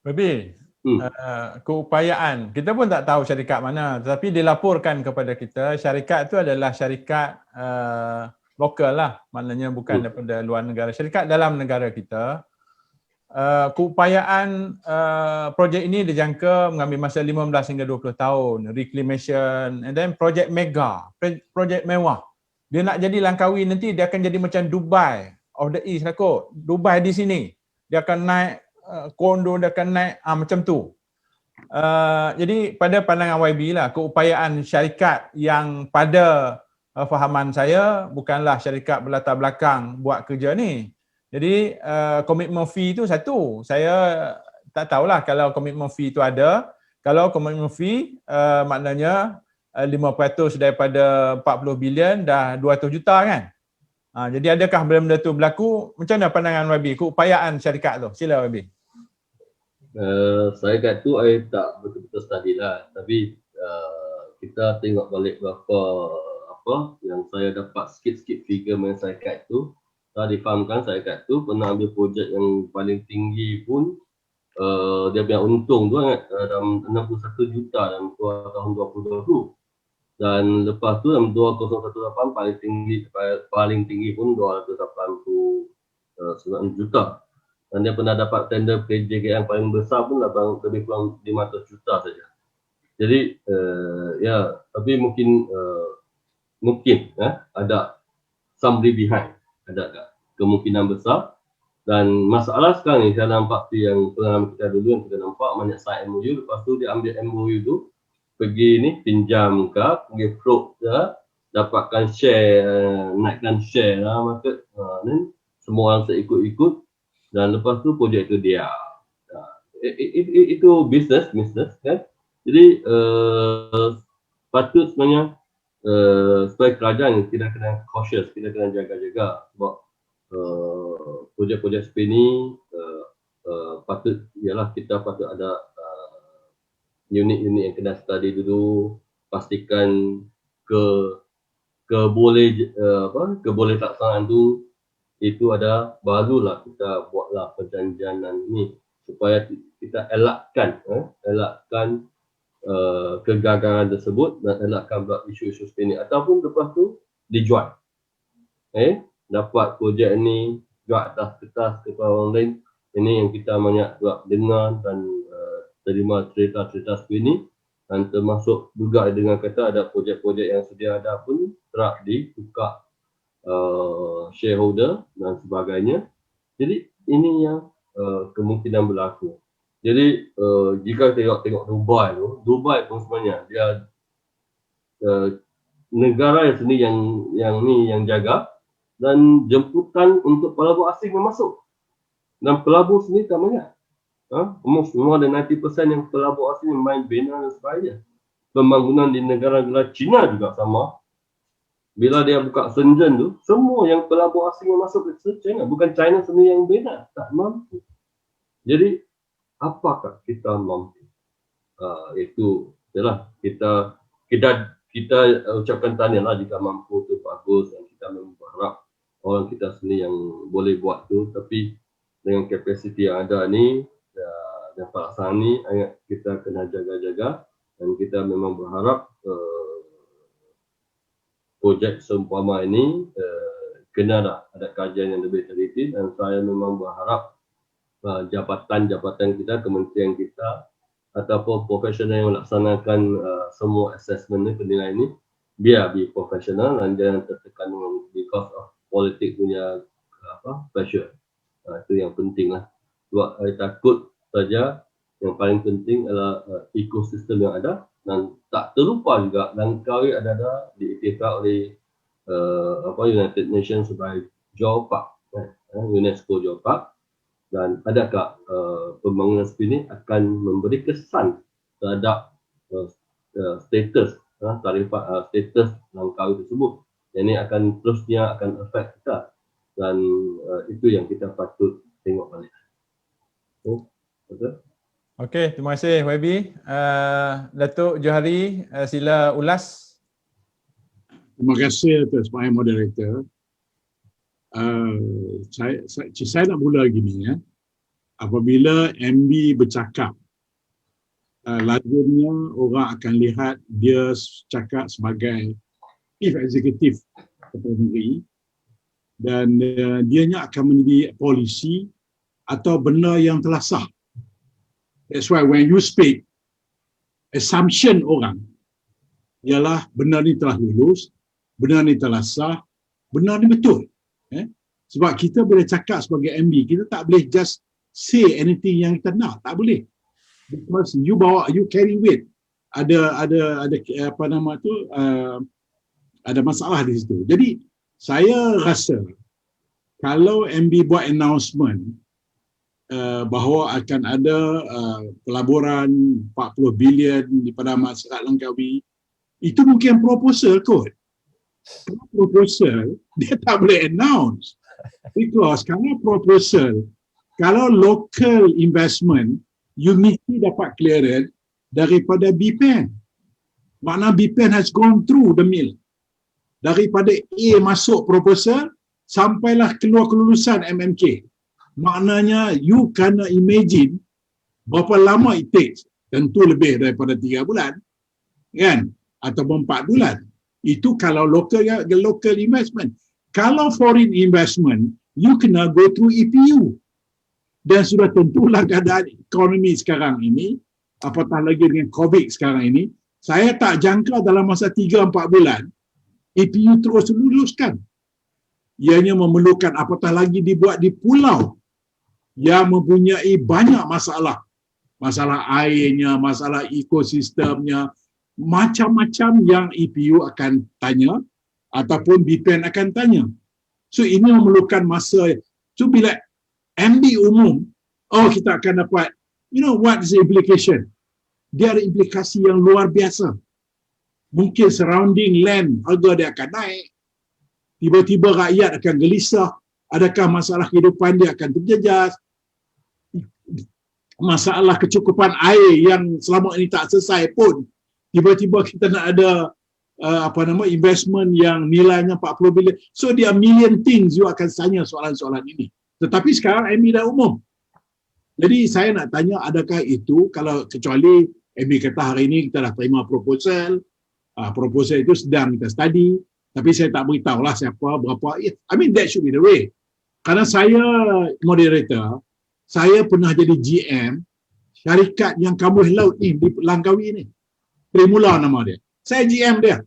Baby, keupayaan, kita pun tak tahu syarikat mana, tetapi dilaporkan kepada kita syarikat itu adalah syarikat lokal lah, maknanya bukan daripada luar negara, syarikat dalam negara kita. Keupayaan projek ini dijangka mengambil masa 15 hingga 20 tahun, reclamation, and then projek mega, projek mewah. Dia nak jadi Langkawi nanti, dia akan jadi macam Dubai of the East lah kot. Dubai di sini, dia akan naik kondo, dia akan naik macam tu. Jadi pada pandangan YB lah, keupayaan syarikat yang pada fahaman saya bukanlah syarikat berlatar belakang buat kerja ni. Jadi commitment fee tu satu, saya tak tahulah kalau commitment fee tu ada. Kalau commitment fee maknanya 5% daripada 40 bilion dah 200 juta kan. Jadi adakah benda-benda tu berlaku? Macam mana pandangan YB, keupayaan syarikat tu? Sila YB. Saya kat tu saya tak betul-betul study lah, tapi kita tengok balik berapa yang saya dapat sikit-sikit figure mengenai syarikat tu. Saya difahamkan syarikat tu pernah ambil projek yang paling tinggi pun dia punya untung tu dalam 61 juta dalam tahun 2020. Dan lepas tu dalam 2018 paling tinggi pun 289 juta. Dan dia pernah dapat tender PJK yang paling besar pun lebih kurang 500 juta saja. Jadi tapi mungkin ada somebody behind, ada kemungkinan besar. Dan masalah sekarang ni saya nampak yang pengalaman kita dulu yang kita nampak banyak sign MOU, lepas tu dia ambil MOU tu pergi ni pinjam ke, pergi float ke, dapatkan share, naikkan share lah market, semua orang seikut-ikut dan lepas tu projek tu dia. Itu business kan. Jadi patut sebenarnya sebagai kerajaan kita kena cautious, kita kena jaga-jaga sebab projek-projek seperti ini kita patut ada unit-unit yang kena study dulu, pastikan keboleh taksanaan tu itu ada, barulah kita buatlah perjanjian ini supaya kita elakkan kegagalan tersebut dan elakkan isu-isu seperti ini, ataupun lepas tu dijual. Dapat projek ni jual atas kertas kepada orang lain. Ini yang kita banyak dengar dan terima cerita-cerita seperti ini, dan termasuk juga dengan kata ada projek-projek yang sedia ada pun telah ditukar shareholder dan sebagainya. Jadi ini yang kemungkinan berlaku. Jadi jika tengok Dubai pun sebenarnya dia negara yang sendiri yang jaga dan jemputan untuk pelabur asing yang masuk. Dan pelabur sendiri tak banyak. Almost more than 90% yang pelabur asing yang main bina dan sebagainya. Pembangunan di negara-negara China juga sama. Bila dia buka Shenzhen tu, semua yang pelabur asing yang masuk ke China, bukan China sendiri yang bina, tak mampu. Jadi, apakah kita mampu? Itu itulah kita ucapkan tahniahlah jika mampu tu bagus, dan kita memang berharap orang kita sendiri yang boleh buat tu, tapi dengan kapasiti yang ada ni dan pelaksanaan ni, kita kena jaga-jaga, dan kita memang berharap projek seumpama ini kena ada kajian yang lebih teliti, dan saya memang berharap jabatan-jabatan kita, kementerian kita ataupun profesional yang melaksanakan semua assessment ni, penilaian ni, biar profesional dan jangan tertekan because of politik punya pressure. Itu yang penting lah. Sebab saya takut saja yang paling penting adalah ekosistem yang ada, dan tak terlupa juga Langkawi ada diiktiraf oleh United Nations sebagai Geopark, UNESCO Geopark, dan adakah pembangunan seperti ini akan memberi kesan terhadap status status Langkawi tersebut. Yang ini akan terusnya akan affect kita, dan itu yang kita patut tengok balik. Betul? Okey, terima kasih YB. Datuk Johari, sila ulas. Terima kasih atas my moderator. Saya nak mula gini ya. Apabila MB bercakap, lazimnya orang akan lihat dia cakap sebagai chief executive Kepala Negeri, dan dianya akan menjadi polisi atau benda yang telah sah. That's why when you speak, assumption orang ialah benda ni telah lulus, benda ni telah sah, benda ni betul. Sebab kita boleh cakap sebagai MB, kita tak boleh just say anything yang kita nak, tak boleh. Because you carry weight. Ada ada masalah di situ. Jadi saya rasa kalau MB buat announcement bahawa akan ada pelaburan 40 bilion pada masyarakat Langkawi, itu mungkin proposal kot. Proposal dia tak boleh announce, because kalau proposal, kalau local investment, you mesti dapat clearance daripada BPN. Makna BPN has gone through the mill. Daripada A masuk proposal sampailah keluar kelulusan MMK. Maknanya you kena imagine berapa lama it takes. Tentu lebih daripada 3 bulan, kan? Ataupun 4 bulan. Itu kalau local investment. Kalau foreign investment, you kena go through EPU. Dan sudah tentulah keadaan ekonomi sekarang ini, apatah lagi dengan COVID sekarang ini, saya tak jangka dalam masa 3-4 bulan, EPU terus luluskan. Ianya memerlukan apatah lagi dibuat di pulau yang mempunyai banyak masalah. Masalah airnya, masalah ekosistemnya, macam-macam yang EPU akan tanya ataupun BPN akan tanya. So ini memerlukan masa. So bila MD umum, kita akan dapat, what is the implication? Dia ada implikasi yang luar biasa. Mungkin surrounding land, harga dia akan naik. Tiba-tiba rakyat akan gelisah. Adakah masalah kehidupan dia akan terjejas? Masalah kecukupan air yang selama ini tak selesai pun, tiba-tiba kita nak ada investment yang nilainya 40 bilion. So there are million things you akan tanya soalan-soalan ini. Tetapi sekarang MB dah umum. Jadi saya nak tanya, adakah itu, kalau kecuali MB kata hari ini kita dah terima proposal, proposal itu sedang kita study, tapi saya tak beritahu lah siapa, berapa. I mean that should be the way. Karena saya moderator, saya pernah jadi GM syarikat yang kambuh laut ni di Langkawi ni. Primula nama dia. Saya GM dia.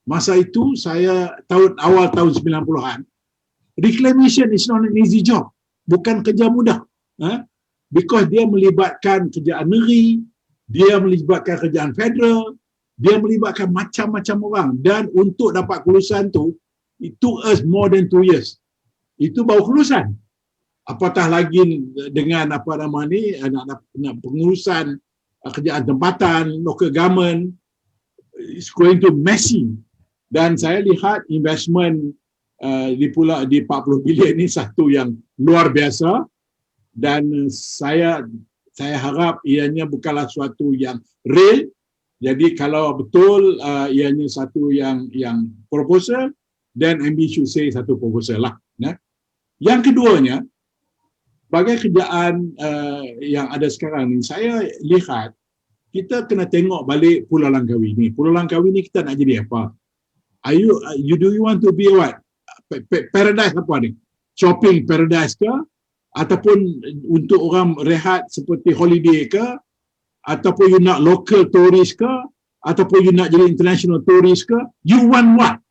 Masa itu saya awal tahun 90-an. Reclamation is not an easy job. Bukan kerja mudah. Because dia melibatkan kerjaan negeri, dia melibatkan kerjaan federal, dia melibatkan macam-macam orang. Dan untuk dapat kelulusan tu, It took us more than 2 years. Itu baru kelulusan. Apatah lagi dengan apa nama ni, nak pengurusan kerjaan tempatan, local government, it's going to messy. Dan saya lihat investment di 40 bilion ni satu yang luar biasa, dan saya harap ianya bukanlah suatu yang real. Jadi kalau betul ianya satu yang proposal, then MB should say satu proposal lah. Yang keduanya, sebagai kerjaan yang ada sekarang ni, saya lihat kita kena tengok balik Pulau Langkawi ni. Pulau Langkawi ni kita nak jadi apa? Do you want to be what? Paradise apa ni? Shopping paradise ke? Ataupun untuk orang rehat seperti holiday ke? Ataupun you nak local tourist ke? Ataupun you nak jadi international tourist ke? You want what?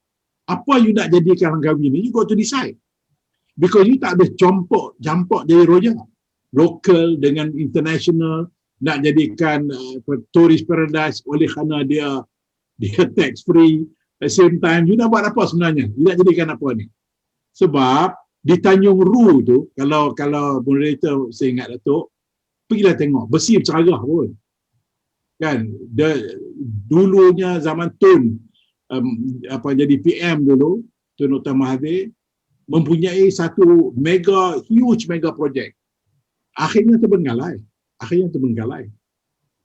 Apa you nak jadikan Langkawi ni? You got to decide. Because you tak ada jampak jadi roja. Local dengan international, nak jadikan tourist paradise oleh kerana dia tax free. At the same time, you nak buat apa sebenarnya? You nak jadikan apa ni? Sebab di Tanjung Ru tu, kalau moderator saya ingat Datuk, pergilah tengok, bersih berceragah pun. Kan? Dulunya zaman Tun, jadi PM dulu, Tun Dr. Mahathir, mempunyai satu huge mega project. Akhirnya terbengkalai.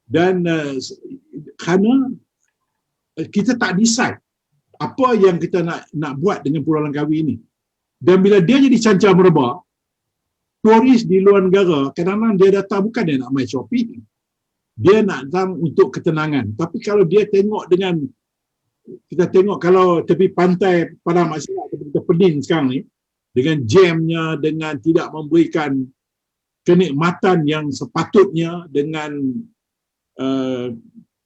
Dan kerana kita tak decide apa yang kita nak buat dengan Pulau Langkawi ini. Dan bila dia jadi cancah merebak, turis di luar negara, kadang-kadang dia datang bukan dia nak main shopping. Dia nak datang untuk ketenangan. Tapi kalau dia tengok kita tengok kalau tepi pantai Padang Masyarakat kita Pening sekarang ni, dengan jamnya, dengan tidak memberikan kenikmatan yang sepatutnya, dengan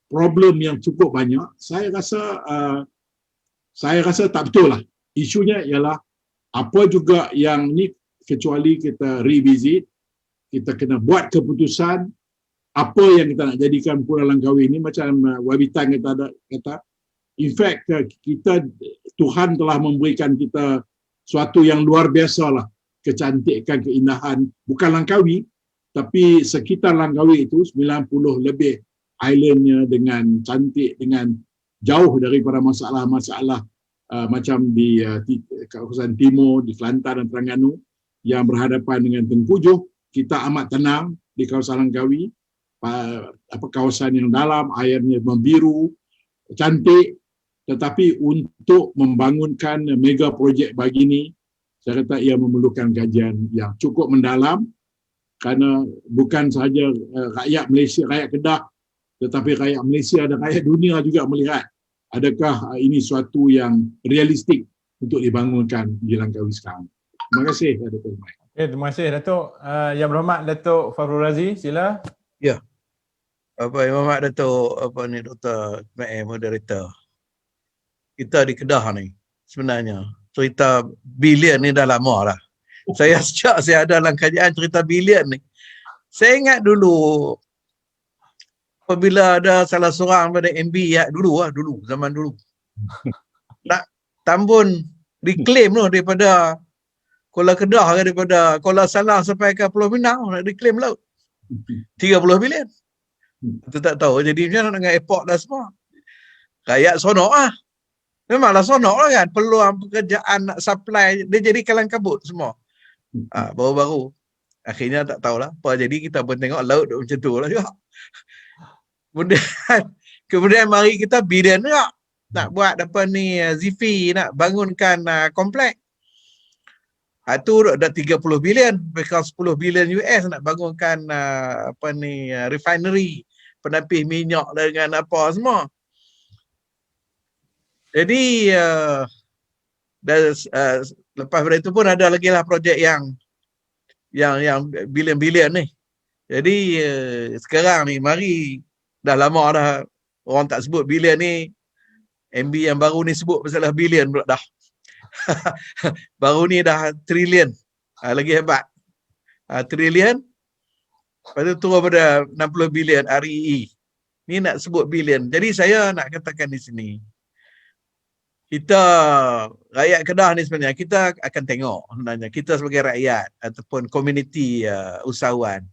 problem yang cukup banyak, saya rasa tak betul lah. Isunya ialah apa juga yang ni, kecuali kita revisit, kita kena buat keputusan apa yang kita nak jadikan Pulau Langkawi ini. Macam Wabi Tan kata, in fact Tuhan telah memberikan kita suatu yang luar biasa lah, kecantikan, keindahan, bukan Langkawi, tapi sekitar Langkawi itu 90 lebih islandnya dengan cantik, dengan jauh daripada masalah-masalah macam di kawasan timur, di Kelantan dan Terengganu yang berhadapan dengan Tengkujuh. Kita amat tenang di kawasan Langkawi, kawasan yang dalam, airnya membiru, cantik. Tetapi untuk membangunkan mega projek begini, saya kata ia memerlukan kajian yang cukup mendalam, kerana bukan sahaja rakyat Malaysia, rakyat Kedah, tetapi rakyat Malaysia dan rakyat dunia juga melihat adakah ini suatu yang realistik untuk dibangunkan di Langkawi sekarang. Terima kasih, Datuk. Okay, terima kasih, Datuk. Yang berhormat Datuk Fakhrul Razi, sila. Ya. Yang berhormat Datuk Dr. Moderator. Kita di Kedah ni sebenarnya cerita bilion ni dah lama dah. Sejak saya ada dalam kajian cerita bilion ni, saya ingat dulu apabila ada salah seorang pada MB ya, dulu zaman dulu nak Tambun reclaim tu daripada Kuala Kedah, daripada Kuala Salah sampai ke Pulau Pinang, nak reclaim laut 30 bilion. Kita tak tahu jadi macam mana dengan airport dah semua. Rakyat sonok lah. Memanglah sonok lah kan, peluang pekerjaan nak supply, dia jadi kalang kabut semua. Baru-baru akhirnya tak tahulah apa jadi, kita pun tengok laut macam tu lah juga. Kemudian mari kita bilion juga nak buat apa ni, Zifi nak bangunkan komplek. Itu dah 30 bilion, because 10 bilion US nak bangunkan refinery, penapis minyak dengan apa semua. Jadi lepas pada itu pun ada lagi lah projek yang bilion-bilion ni. Jadi sekarang ni mari, dah lama dah orang tak sebut bilion ni, MB yang baru ni sebut pasal bilion pula dah. Baru ni dah trilion. Lagi hebat. Trilion. Lepas tu turun pada 60 bilion REE. Ni nak sebut bilion. Jadi saya nak katakan di sini, kita rakyat Kedah ni sebenarnya kita akan tengok sebenarnya kita sebagai rakyat ataupun komuniti usahawan,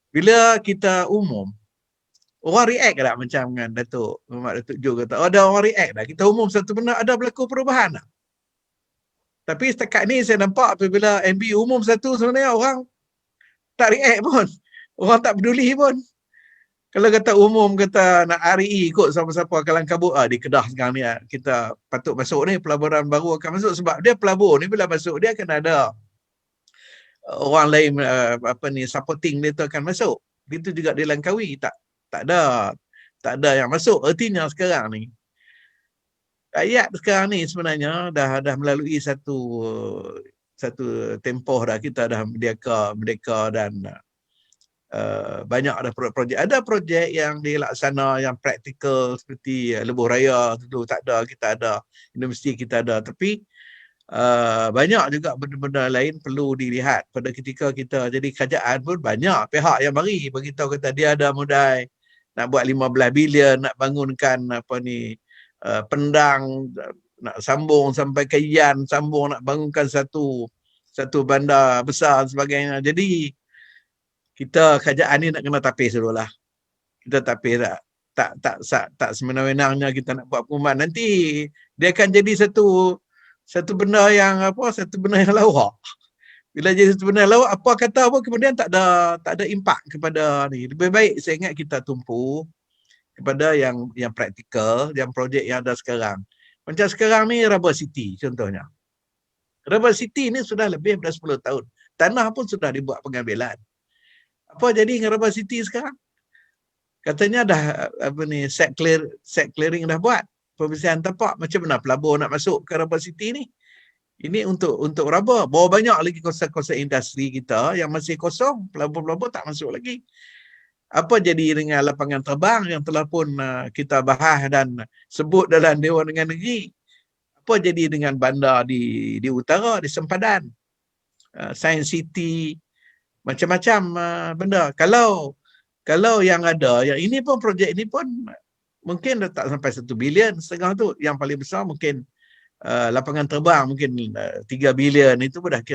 bila kita umum, orang react tak macam dengan Datuk Jo kata, ada orang react dah, kita umum satu benda ada berlaku perubahan tak? Tapi setakat ni saya nampak apabila MB umum satu sebenarnya orang tak react pun, orang tak peduli pun. Kalau kata umum, kata nak RE kot siapa-siapa kalang kabut, di Kedah sekarang ni kita patut masuk ni, pelaburan baru akan masuk sebab dia pelabur ni bila masuk dia akan ada orang lain supporting dia tu akan masuk. Begitu juga di Langkawi, tak ada yang masuk. Artinya sekarang ni rakyat sekarang ni sebenarnya dah melalui satu tempoh dah, kita dah merdeka dan banyak ada projek. Ada projek yang dilaksana yang praktikal seperti Lebuh Raya dulu tak ada, kita ada, universiti kita ada, tapi banyak juga benda-benda lain perlu dilihat pada ketika kita jadi kerajaan pun. Banyak pihak yang mari beritahu kata dia ada modal nak buat 15 bilion, nak bangunkan pendang, nak sambung sampai ke Yan, sambung nak bangunkan satu bandar besar dan sebagainya. Jadi kita kerajaan ni nak kena tapis dulu lah. Kita tapis tak semena-menanya kita nak buat pengumuman. Nanti dia akan jadi satu benda yang satu benda yang lawak. Bila jadi satu benda yang lawak, apa kata apa kemudian tak ada impak kepada ni. Lebih baik saya ingat kita tumpu kepada yang praktikal, yang projek yang ada sekarang. Macam sekarang ni Rubber City contohnya. Rubber City ni sudah lebih daripada 10 tahun. Tanah pun sudah dibuat pengambilan. Apa jadi dengan Rubber City sekarang? Katanya dah set clearing dah buat. Pembersihan tapak, macam mana pelabur nak masuk ke Rubber City ni? Ini untuk rubber. Bawa banyak lagi kawasan-kawasan industri kita yang masih kosong, pelabur-pelabur tak masuk lagi. Apa jadi dengan lapangan terbang yang telah pun kita bahas dan sebut dalam Dewan Undangan Negeri? Apa jadi dengan bandar di utara, di sempadan, Science City, macam-macam benda. Kalau yang ada, yang ini pun, projek ini pun mungkin dah tak sampai 1 bilion setengah tu. Yang paling besar mungkin lapangan terbang mungkin 3 bilion, itu pun dah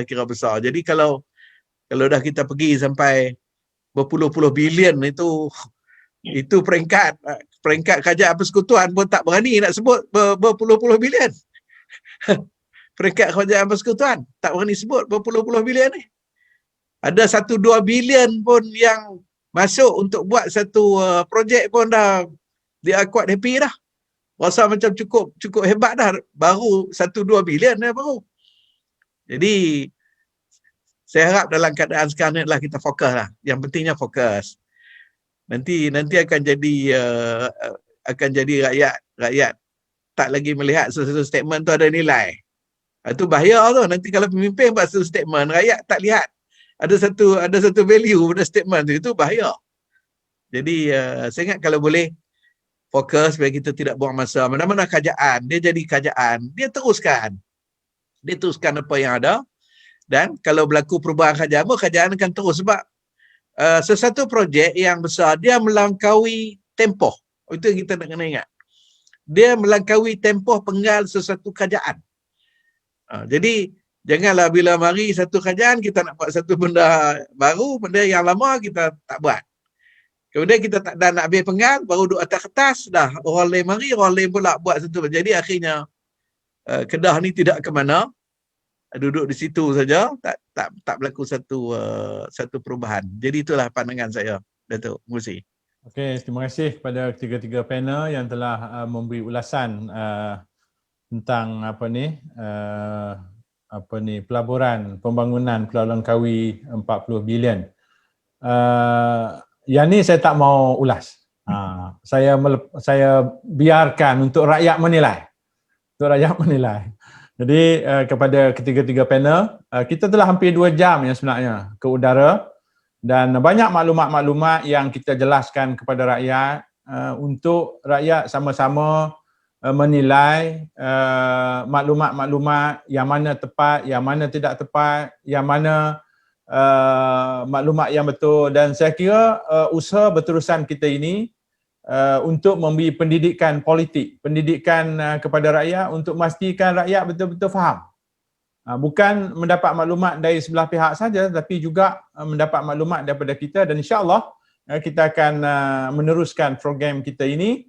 kira besar. Jadi kalau dah kita pergi sampai berpuluh-puluh bilion, itu peringkat kerajaan persekutuan pun tak berani nak sebut berpuluh-puluh bilion. Peringkat kerajaan persekutuan tak berani sebut berpuluh-puluh bilion ni. Ada 1-2 bilion pun yang masuk untuk buat satu projek pun dah dia quite happy dah. Rasa macam cukup hebat dah. Baru 1-2 bilion dah baru. Jadi saya harap dalam keadaan sekarang ni adalah kita fokus lah. Yang pentingnya fokus. Nanti akan jadi rakyat tak lagi melihat sesuatu statement tu ada nilai. Itu bahaya tu. Nanti kalau pemimpin buat satu statement, rakyat tak lihat ada satu value pada statement tu, itu bahaya. Jadi saya ingat kalau boleh fokus supaya kita tidak buang masa. Mana-mana kerajaan, dia jadi kerajaan, dia teruskan apa yang ada. Dan kalau berlaku perubahan kerajaan akan terus sebab sesuatu projek yang besar dia melangkaui tempoh. Itu yang kita nak kena ingat. Dia melangkaui tempoh penggal sesuatu kerajaan. Jadi janganlah bila mari satu kerajaan kita nak buat satu benda baru, benda yang lama kita tak buat. Kemudian kita tak dah nak habis penggal, baru duduk atas kertas, dah orang lain mari, orang lain pula buat satu. Jadi akhirnya Kedah ni tidak ke mana, duduk di situ saja, tak berlaku satu perubahan. Jadi itulah pandangan saya, Datuk. Terima kasih. Okey, terima kasih kepada ketiga-tiga panel yang telah memberi ulasan tentang pelaburan pembangunan Pulau Langkawi 40 bilion. Yang ni saya tak mau ulas. Saya biarkan untuk rakyat menilai. Jadi kepada ketiga-tiga panel, kita telah hampir 2 jam yang sebenarnya ke udara dan banyak maklumat-maklumat yang kita jelaskan kepada rakyat untuk rakyat sama-sama menilai maklumat-maklumat yang mana tepat, yang mana tidak tepat, yang mana maklumat yang betul. Dan saya kira usaha berterusan kita ini untuk memberi pendidikan politik, pendidikan kepada rakyat untuk memastikan rakyat betul-betul faham. Bukan mendapat maklumat dari sebelah pihak saja, tapi juga mendapat maklumat daripada kita, dan insya-Allah kita akan meneruskan program kita ini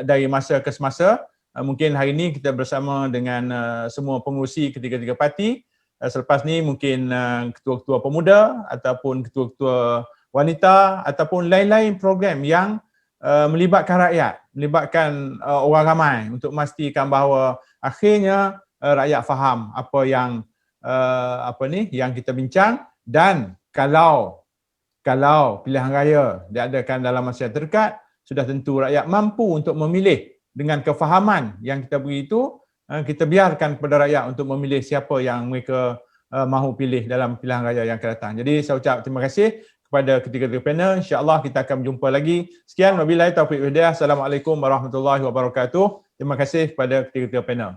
dari masa ke semasa. Mungkin hari ini kita bersama dengan semua pengurusi ketiga-tiga parti. Selepas ni mungkin ketua-ketua pemuda ataupun ketua-ketua wanita ataupun lain-lain program yang melibatkan rakyat, melibatkan orang ramai untuk memastikan bahawa akhirnya rakyat faham apa yang yang kita bincang, dan kalau pilihan raya diadakan dalam masa yang terdekat, sudah tentu rakyat mampu untuk memilih dengan kefahaman yang kita beri itu. Kita biarkan kepada rakyat untuk memilih siapa yang mereka mahu pilih dalam pilihan raya yang akan datang. Jadi saya ucap terima kasih kepada ketiga-tiga panel. InsyaAllah kita akan berjumpa lagi. Sekian, wabillahi taufiq wal hidayah. Assalamualaikum warahmatullahi wabarakatuh. Terima kasih kepada ketiga-tiga panel.